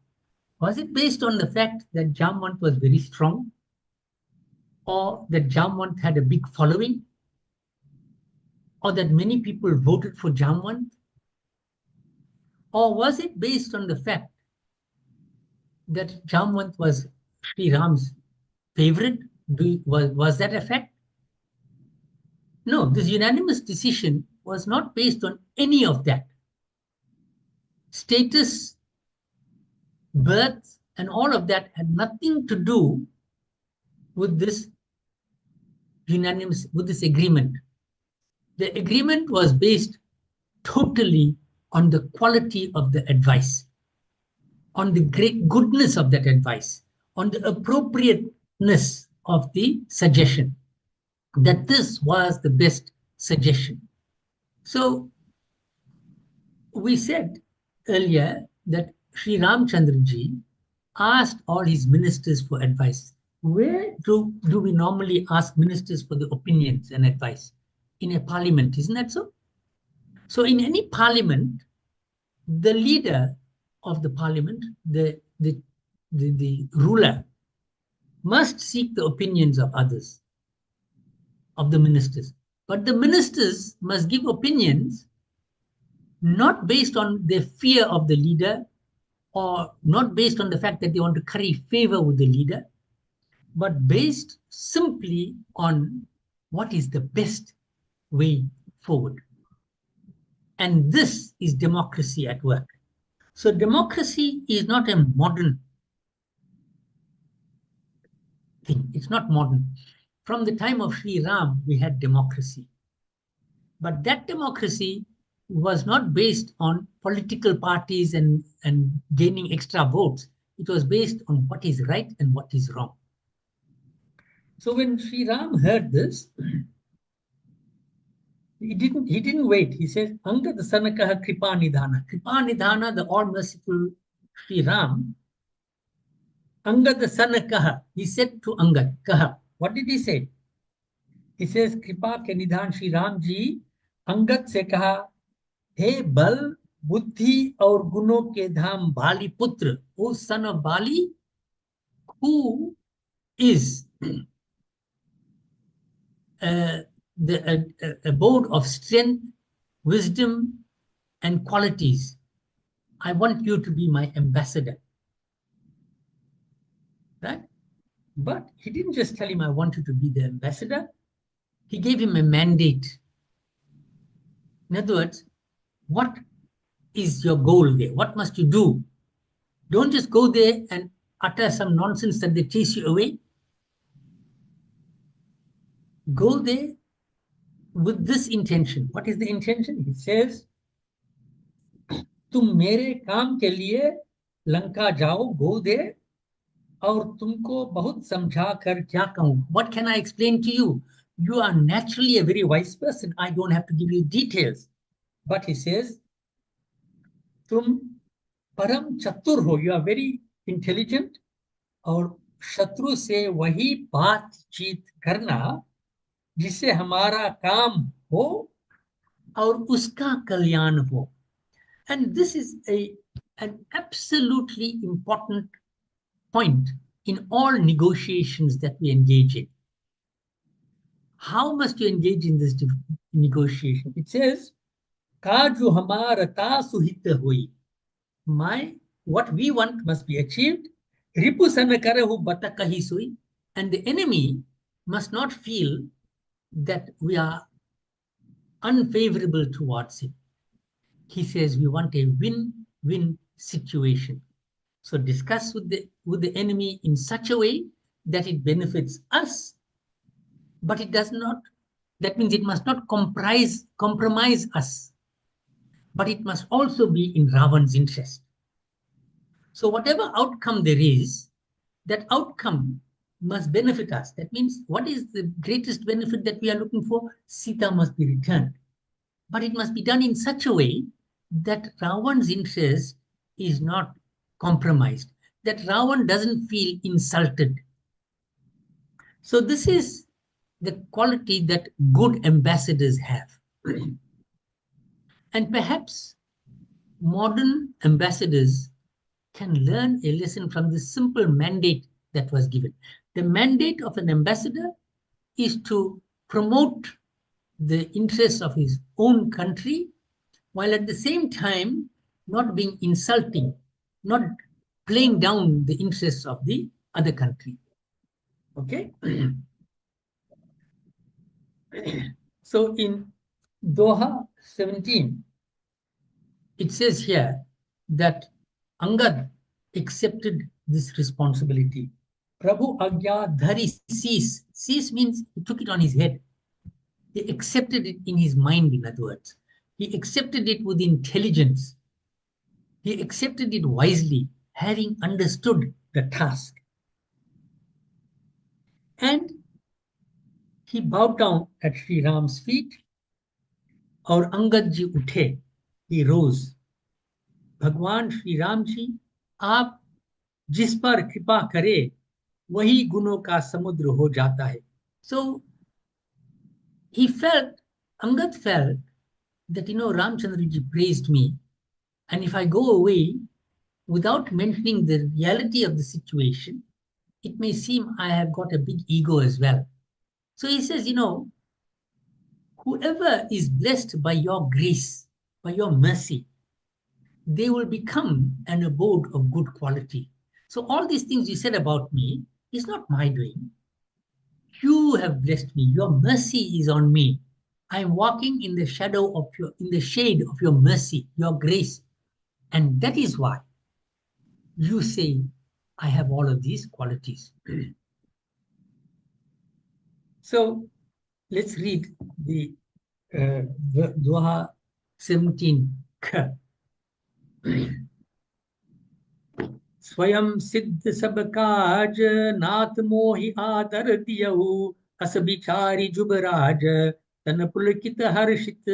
Was it based on the fact that Jamwant was very strong? Or that Jamwant had a big following? Or that many people voted for Jamwant? Or was it based on the fact that Jamwant was Sri Ram's favorite? Was that a fact? No, this unanimous decision was not based on any of that. Status, birth, and all of that had nothing to do with this agreement. The agreement was based totally on the quality of the advice, on the great goodness of that advice, on the appropriateness of the suggestion, that this was the best suggestion. So we said earlier that Sri Ramchandraji asked all his ministers for advice. Where do we normally ask ministers for the opinions and advice? In a parliament, isn't that so? So in any parliament, the leader of the parliament, the ruler, must seek the opinions of others, of the ministers. But the ministers must give opinions not based on their fear of the leader or not based on the fact that they want to curry favor with the leader, but based simply on what is the best way forward. And this is democracy at work. So democracy is not a modern thing. It's not modern. From the time of Sri Ram, we had democracy. But that democracy was not based on political parties and gaining extra votes. It was based on what is right and what is wrong. So when Sri Ram heard this, he didn't wait. He says, Angad Sanakaha Kripa Nidhana. Kripa Nidhana, the all merciful Sri Ram, Angad Sanakaha. He said to Angad, Kaha. What did he say? He says, Kripa ke Nidhan Sri Ram ji, Angad se kaha, हे बल बुद्धि और गुणों के धाम बाली पुत्र, O son of Bali, who is the abode of strength, wisdom, and qualities. I want you to be my ambassador. Right? But he didn't just tell him, I want you to be the ambassador. He gave him a mandate. In other words, what is your goal there? What must you do? Don't just go there and utter some nonsense that they chase you away. Go there with this intention. What is the intention? He says, तुम मेरे काम के लिए लंका जाओ, go there, और तुमको बहुत समझा कर क्या कहूं? What can I explain to you? You are naturally a very wise person. I don't have to give you details. But he says, तुम परम चतुर हो. You are very intelligent. और शत्रु से वही बातचीत करना जिससे हमारा काम हो और उसका कल्याण हो. And this is an absolutely important point in all negotiations that we engage in. How must you engage in this negotiation? It says, Kaju hamara ta suhita hui. What we want must be achieved. Ripu sanakarahu batakahi sui. And the enemy must not feel that we are unfavorable towards him. He says we want a win-win situation. So discuss with the enemy in such a way that it benefits us, but it does not. That means it must not compromise us, but it must also be in Ravan's interest. So whatever outcome there is, that outcome must benefit us. That means what is the greatest benefit that we are looking for? Sita must be returned. But it must be done in such a way that Ravan's interest is not compromised, that Ravan doesn't feel insulted. So this is the quality that good ambassadors have. And perhaps modern ambassadors can learn a lesson from this simple mandate that was given. The mandate of an ambassador is to promote the interests of his own country, while at the same time not being insulting, not playing down the interests of the other country. Okay? So in Doha 17, it says here that Angad accepted this responsibility. Prabhu Agya Dhari Cease. Cease means he took it on his head. He accepted it in his mind, in other words. He accepted it with intelligence. He accepted it wisely, having understood the task. And he bowed down at Sri Ram's feet. और अंगद जी उठे. He rose. भगवान श्री राम जी, आप जिस पर कृपा करे वही गुणों का समुद्र हो जाता है. So he felt, Angad felt that, Ramchandra ji praised me, and if I go away without mentioning the reality of the situation, it may seem I have got a big ego as well. So he says, whoever is blessed by your grace, by your mercy, they will become an abode of good quality. So all these things you said about me is not my doing. You have blessed me. Your mercy is on me. I'm walking in the shade of your mercy, your grace. And that is why you say I have all of these qualities. So let's read the Doha 17. स्वयं सिद्ध सब काज, नाथ मोहि आदर दियऊ। अस बिचारी जुबराज, तन पुलकित हर्षित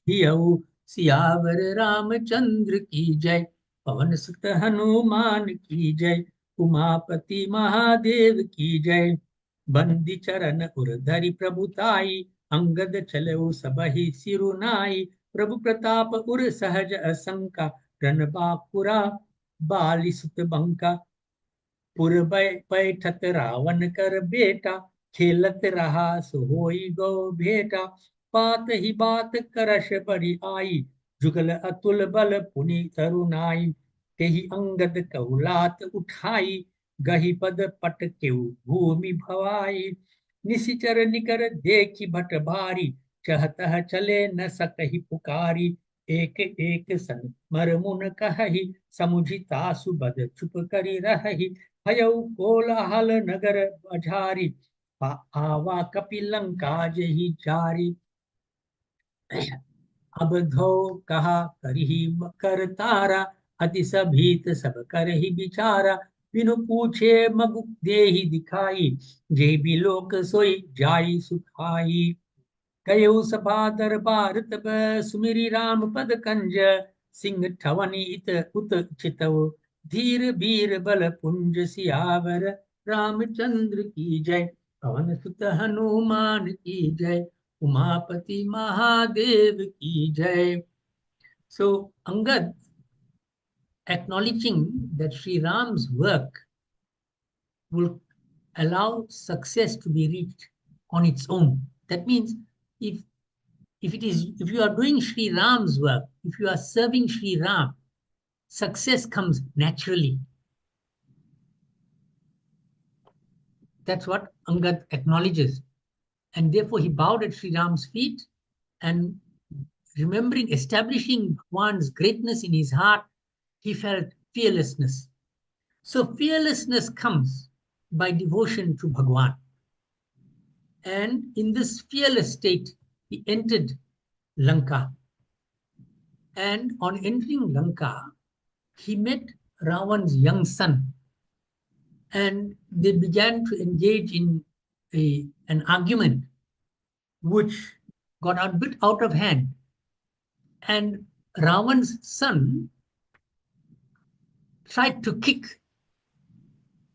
हियऊ। सियावर रामचंद्र की जय, पवन सुत हनुमान की जय। उमापति महादेव की जय। बंदी चरण उर धरि प्रभुताई, अंगद चलो सबहि सिरुनाई। प्रभु प्रताप उर सहज असंका, रन बाकुरा बाली सुत बंका। पुर पैठत रावण कर बेटा, खेलत रहा सो होई गो भेटा। बात ही बात करश बड़ी आई, जुगल अतुल बल पुनि तरुनाई। तेहि अंगद कहुलात उठाई, गही पद पट केउ भूमि भवाई। निशिचर निकर देखी भट भारी, चहतह चले न सकहि पुकारी। एक एक सन मर मुन कहहि, समुझि तासु बद चुप करि रहहि। भयउ कोलाहल नगर बझारी, आवा कपिलंका जेहि जारी। अब धो कहा करही कर तारा, अति सभीत सब करही बिचारा। बिनु पूछे मगु देहि दिखाई, जे भी लोक सोई जाई सुखाई। कयउ सभा दरबार तब, सुमिरि राम पद कंज। सिंह ठवनी इत उत चितव, धीर बीर बल पुंज सियावर। रामचंद्र की जय, पवन सुत हनुमान की जय। उमापति महादेव की जय. So Angad, acknowledging that Sri Ram's work will allow success to be reached on its own. That means if if you are doing Sri Ram's work, if you are serving Sri Ram, success comes naturally. That's what Angad acknowledges. And therefore he bowed at Sri Ram's feet, and remembering, establishing Bhagwan's greatness in his heart, he felt fearlessness. So fearlessness comes by devotion to Bhagwan. And in this fearless state, he entered Lanka. And on entering Lanka, he met Ravan's young son, and they began to engage in an argument which got a bit out of hand. And Ravan's son tried to kick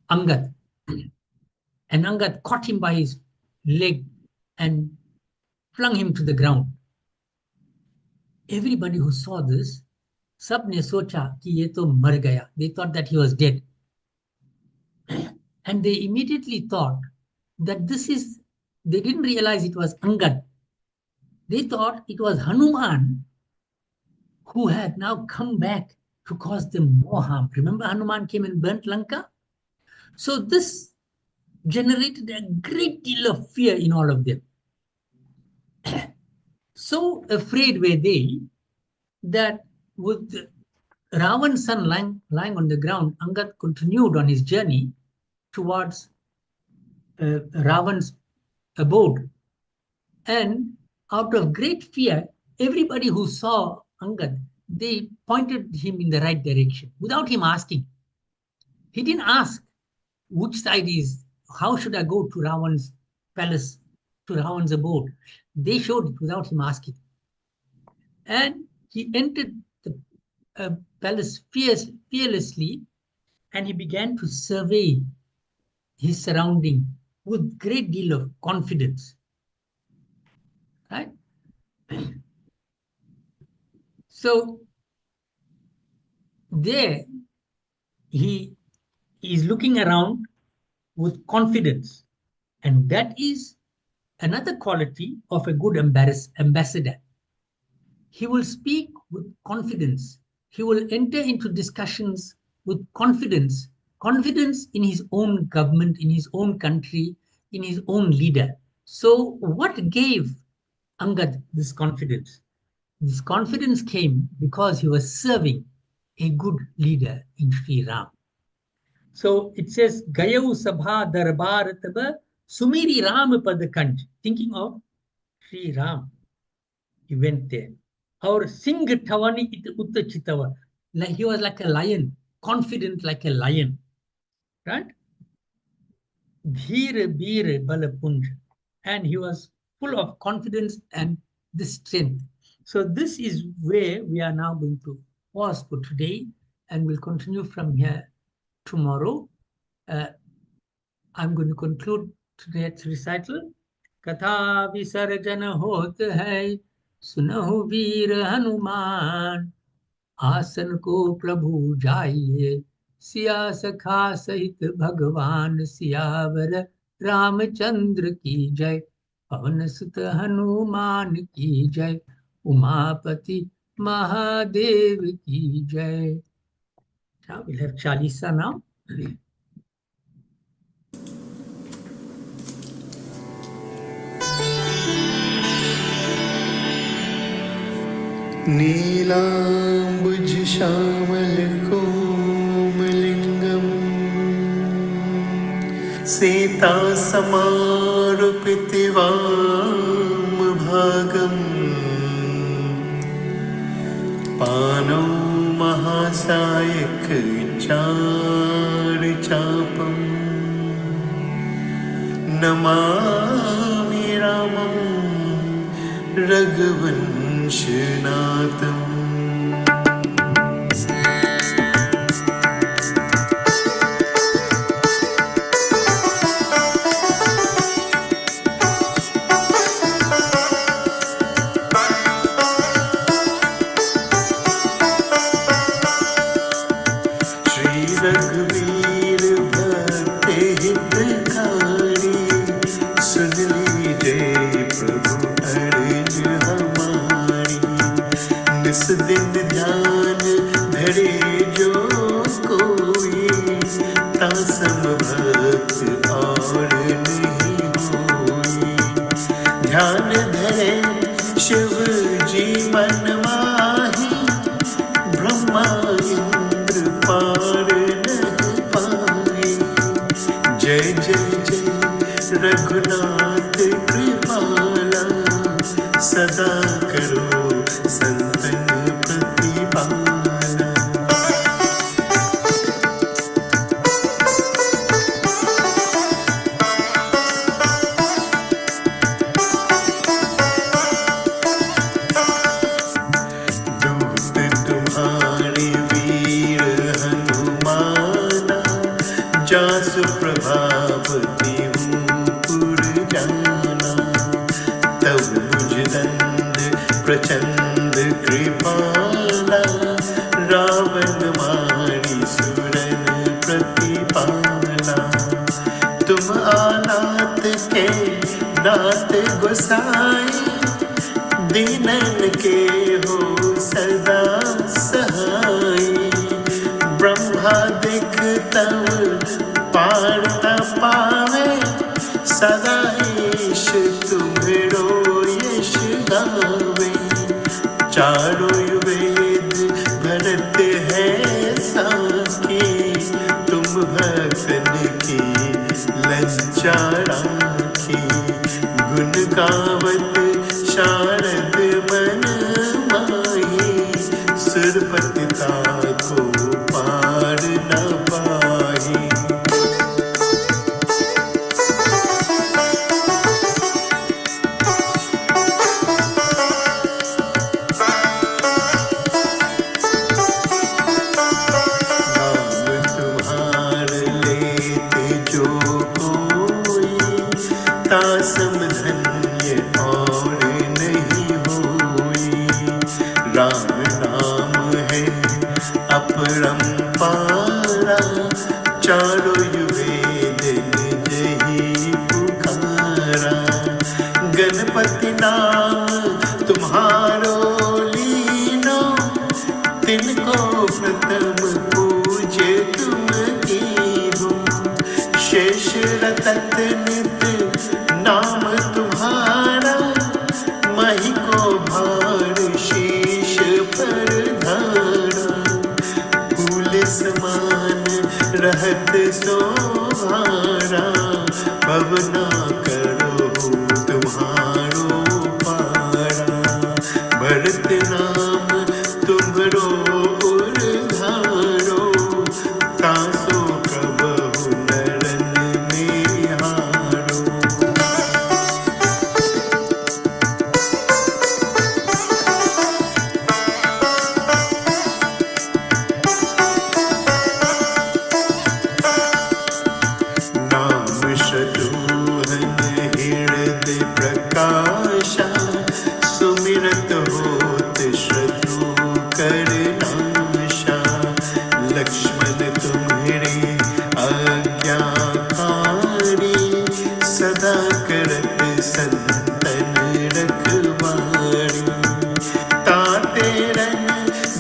Angad, and Angad caught him by his leg and flung him to the ground. Everybody who saw this, सबने सोचा कि ये तो मर गया. They thought that he was dead. And they immediately thought that they didn't realize it was Angad. They thought it was Hanuman who had now come back to cause them more harm. Remember, Hanuman came and burnt Lanka? So this generated a great deal of fear in all of them. So afraid were they that with Ravan's son lying on the ground, Angad continued on his journey towards Ravan's abode. And out of great fear, everybody who saw Angad, they pointed him in the right direction without him asking. He didn't ask which side is, how should I go to Ravan's palace, to Ravan's abode. They showed it without him asking. And he entered the palace fearlessly, and he began to survey his surrounding with great deal of confidence. Right? So there he is looking around with confidence, and that is another quality of a good ambassador. He will speak with confidence. He will enter into discussions with confidence, confidence in his own government, in his own country, in his own leader. So what gave Angad this confidence? This confidence came because he was serving a good leader in Sri Ram. So it says, Gayau Sabha Darbar Taba Sumiri Ram Pad Kanj, thinking of Sri Ram. He went there. Or Singh Tawani Utta Chitava. Like he was like a lion. confident like a lion, right? Dheer Beer Balapunj. And he was full of confidence and the strength. So this is where we are now going to pause for today, and we'll continue from here tomorrow. I'm going to conclude today's recital. Katha visarjan hot hai, सुनहु वीर हनुमान, आसन को प्रभु जाइए, सिया सखा सहित भगवान सियावर रामचंद्र की जय, पवन सुत हनुमान की जय, उमापति महादेव की जय. Now we'll have Chalisa now. नीलाम्बुज Shyamal कोमलिङ्गं Sita समारुपिति वामभागम् पानौ महासायक चारुचापम् Namami रामं रघुवंशनाथम्. रघुवीर भक्त हितकारी, सुन लीजिए प्रभु अर्ज हमारी. निस दिन ध्यान धरे जो कोई, तासम भक्त और नहीं होई. ध्यान धरे शिव जी मन माही, ब्रह्मा इंद्र पार नहीं पाए. जय जय जय रघुनाथ कृपाला, सदा करो संतन प्रतिपाला. दूत तुम्हारे वीर हनुमाना, जासु प्रभावती हूँ पुर जाना. तब भुजदंड प्रचंड कृपाला, रावण मारी सुरन प्रतिपाला. तुम आनाथ के नाथ गोसाई, दीनन के हो सदा सहाय. ब्रह्मा दिख तब पार न पावे, सदा ईश तुम्हरो यश गावे. चारों वेद भरत है साखी, तुम भक्तन की लज्जा राखी. गुण गावत शारद मन माही, सुरपति को पार न पाही. नाम तुम्हार लेते जो कोई, तासम धन्य और नहीं होई. राम नाम है अपरंपारा, चारों वेद निज ही पुकारा. गणपति नाम तुम्हारो लीनो, तिनको प्रथम पूजे तुम कीन्हो. शेष रतत नित नाम तुम्हारा, मही को भार शीश पर धारा. फूल समान रहत सोहारा, पवना करो तुम्हारो पारा. भरत नाम तुम्हरो उरधारो, सदा करत संतन रखवारी। ताते रन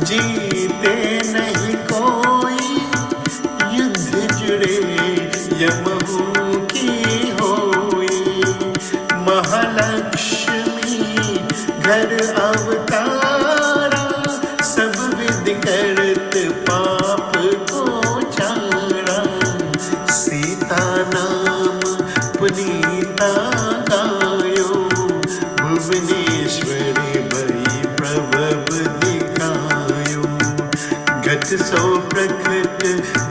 जीते नहीं कोई, युद्ध जुड़े यमहू की होई। महालक्ष्मी घर अवतारा, सब विधि करत पाप को चारा। सीता नाम पुनीता गायो, भुवनेश्वरी भई प्रभव दिखायो। घट सो प्रकट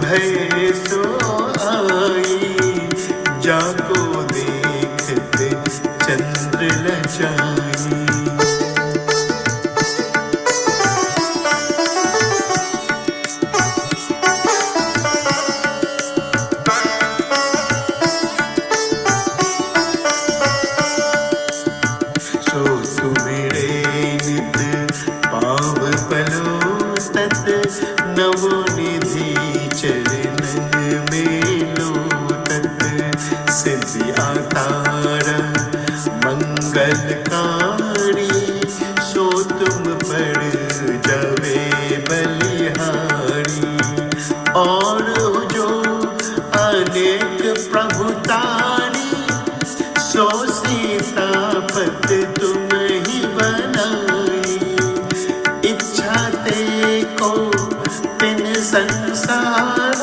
भय सो आई, जाको देखते चंद्र लजाई। सो सुमिरे नित पाव पलोतत, नवोनिधि चरणन में लोतत। सिद्धि आधार मंगलकारी, सो तुम पर जावे बलिहारी। और जो अनेक प्रभुतारी, सो सीतापत तुम ही बनाई। इच्छा ते को तिन संसार,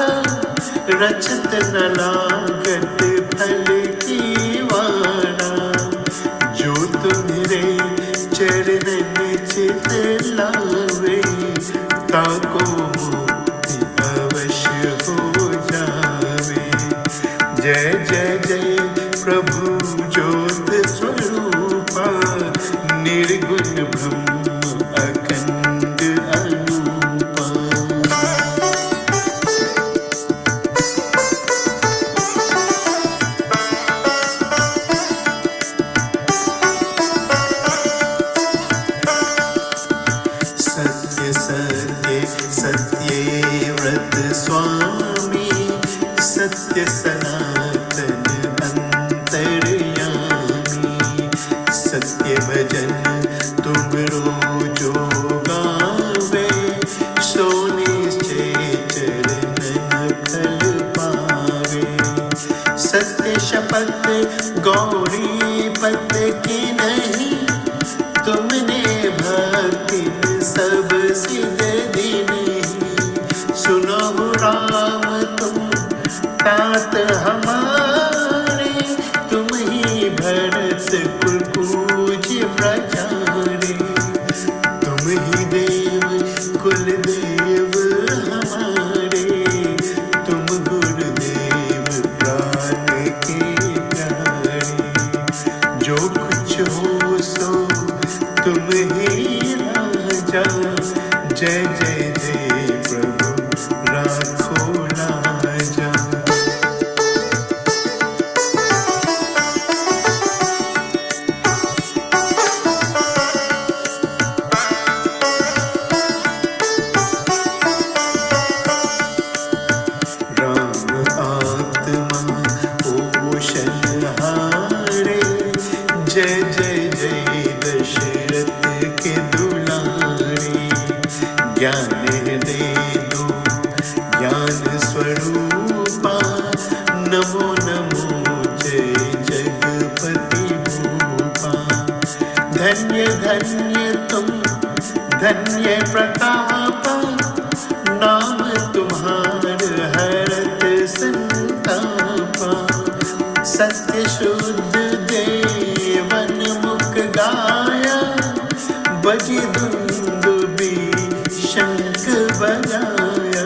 रचत न लागत फल की वारा। जो तुम्हारे चरणन चित लावे, ताको मुक्ति अवश्य हो जावे। जय जय जय प्रभु ज्योत स्वरूपा, निर्गुण ब्रह्म अखंड अनूपा। सत्य सत्य सत्ये व्रत स्वामी, सत्य सनातन अंतर्यामी। सत्य भजन तुम रोजो गावे, सो निश्चय चरणन फल पावे। सत्य शपथ गौरी पत की नहीं, तुमने भक्ति सब सिद्ध दीनी। सुनो राम तुम तात हमारे, तुम ही भरत कुल पूज्य प्रचारे। तुम ही देव कुल देव हमारे, तुम गुरुदेव प्राण के प्यारे। जो कुछ हो सो तुम ही राजा, जय जय जय प्रभु राखो लाजा। राम आत्मा पोषण हारे, जय जय जय दशरथ के दुलारे। ज्ञान दे दो ज्ञान स्वरूपा, नमो नमो जय जगपति भूपा। धन्य धन्य तुम धन्य प्रतापा, नाम तुम्हार हरत संतापा। सत्य शुद्ध देवन मुख गाया, बजी दुंदुबी शंख बजाया।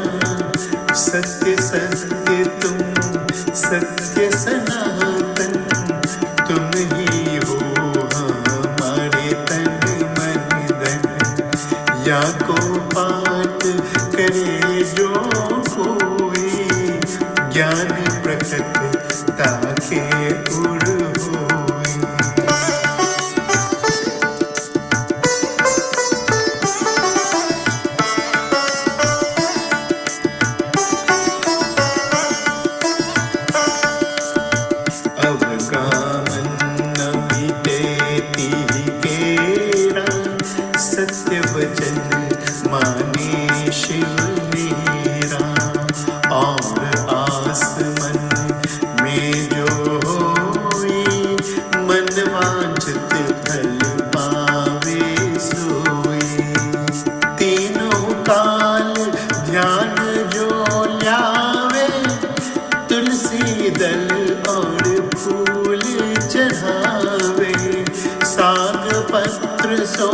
सत्य सत्य तुम सत्य सनातन, तुम ही हो हमारे तन मन धन। या को पाठ करे जो कोई, ज्ञान प्रकट ताके उड़ होई। अवगाह कामन बीतेती केरा, सत्य वचन माने शिव मेरा। और आसमन में जो होई, मन वांछित फल पावे सोई। तीनों काल ध्यान जो ल्यावे, तुलसी दल और फूल चढ़ावे। साग पत्र सो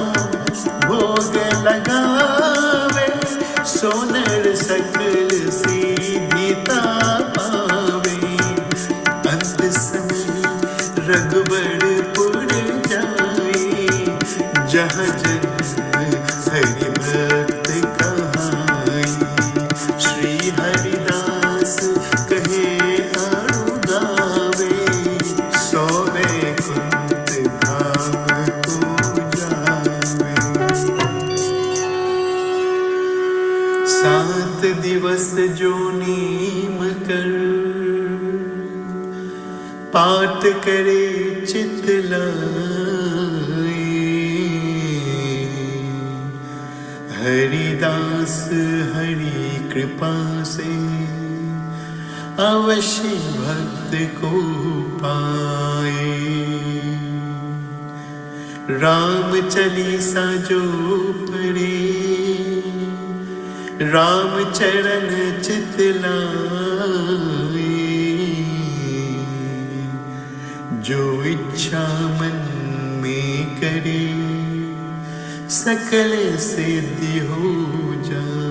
भोग लगावे, सोनर सकल सीधिता पावे। अंत समय रघुबरपुर जाई, जहाँ जन्म हरि भक्त कहाई। श्री हरिदास कहे अरु गावे, सोवे कुंत धाम को जावे। 7 दिवस जो नीम कर, पाठ करे चित लाए। हरिदास हरि कृपा से, अवश्य भक्त को पाए। राम चालीसा जो पढ़े, राम चरण चित लाए। जो इच्छा मन में करे, सकल सिद्धि हो जाए।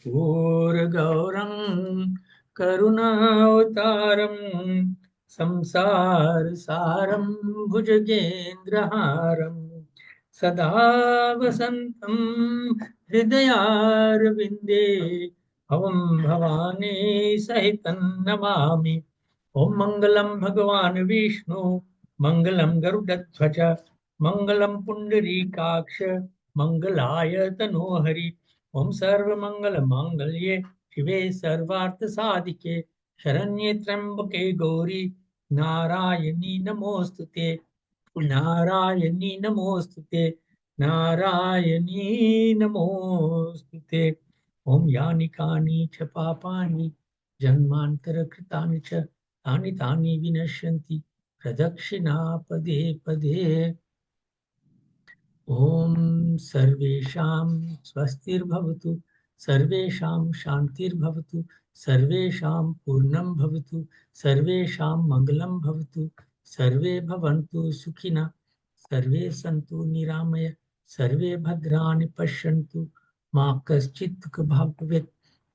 कर्पूरगौरं करुणावतारं संसारसारं भुजगेन्द्रहारं सदा वसन्तं हृदयारविन्दे भवं भवानी सहितं नमामि। ॐ मङ्गलं भगवान् विष्णु मङ्गलं गरुडध्वज मङ्गलं पुण्डरीकाक्ष मङ्गलाय तनोहरि। ॐ सर्वमङ्गलमाङ्गल्ये शिवे सर्वार्थसाधिके शरण्ये त्र्यम्बके गौरी नारायणी नमोऽस्तु ते। नारायणी नमोऽस्तु ते। नारायणी नमोऽस्तु ते। ॐ यानि कानि च पापानि जन्मान्तरकृतानि च तानि तानि विनश्यन्ति प्रदक्षिणा पदे पदे। ॐ सर्वेषां स्वस्तिर्भवतु सर्वेषां शान्तिर्भवतु सर्वेषां पूर्णं भवतु सर्वेषां मङ्गलं भवतु सर्वे भवन्तु सुखिनः सर्वे सन्तु निरामय सर्वे भद्राणि पश्यन्तु मा कश्चित् दुःखभाग् भवेत्।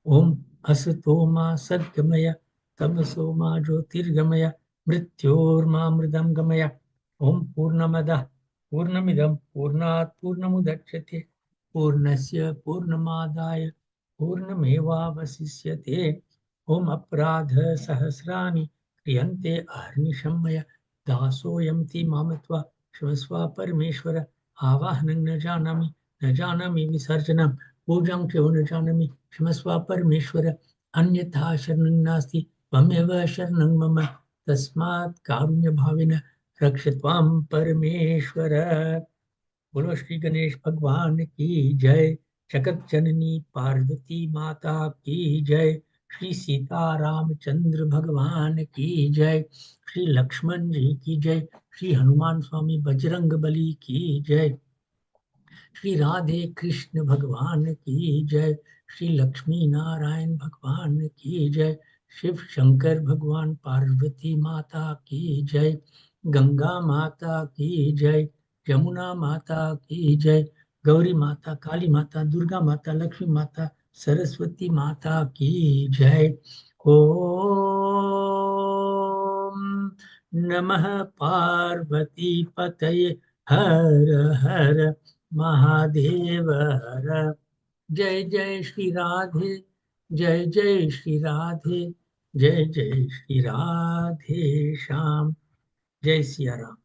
ॐ असतो मा सद्गमय तमसो मा ज्योतिर्गमय मृत्योर्मामृतं गमय। ॐ पूर्णमदः पूर्णमिदं पूर्णात् पूर्णमुदच्यते पूर्णस्य पूर्णमादाय पूर्णमेवावशिष्यते। ॐ अपराधसहस्राणि क्रियन्ते अहर्निशं मया दासोऽयं ते मामत्वा क्षमस्व परमेश्वर। आवाहनं न जानामि विसर्जनं पूजां च न जानामि क्षमस्व परमेश्वर। अन्यथा शरणं नास्ति त्वमेव शरणं मम तस्मात् कारुण्यभावेन रक्ष त्वां परमेश्वर। बोलो श्री गणेश भगवान की जय। जगत जननी पार्वती माता की जय। श्री सीता रामचंद्र भगवान की जय। श्री लक्ष्मण जी की जय। श्री हनुमान स्वामी बजरंग बली की जय। श्री राधे कृष्ण भगवान की जय। श्री लक्ष्मी नारायण भगवान की जय। शिव शंकर भगवान पार्वती माता की जय। गंगा माता की जय। यमुना माता की जय। गौरी माता काली माता दुर्गा माता लक्ष्मी माता सरस्वती माता की जय। ओम नमः पार्वती पतये हर हर महादेव हर। जय जय श्री राधे जय जय श्री राधे जय जय श्री राधे श्याम। जय सिया राम।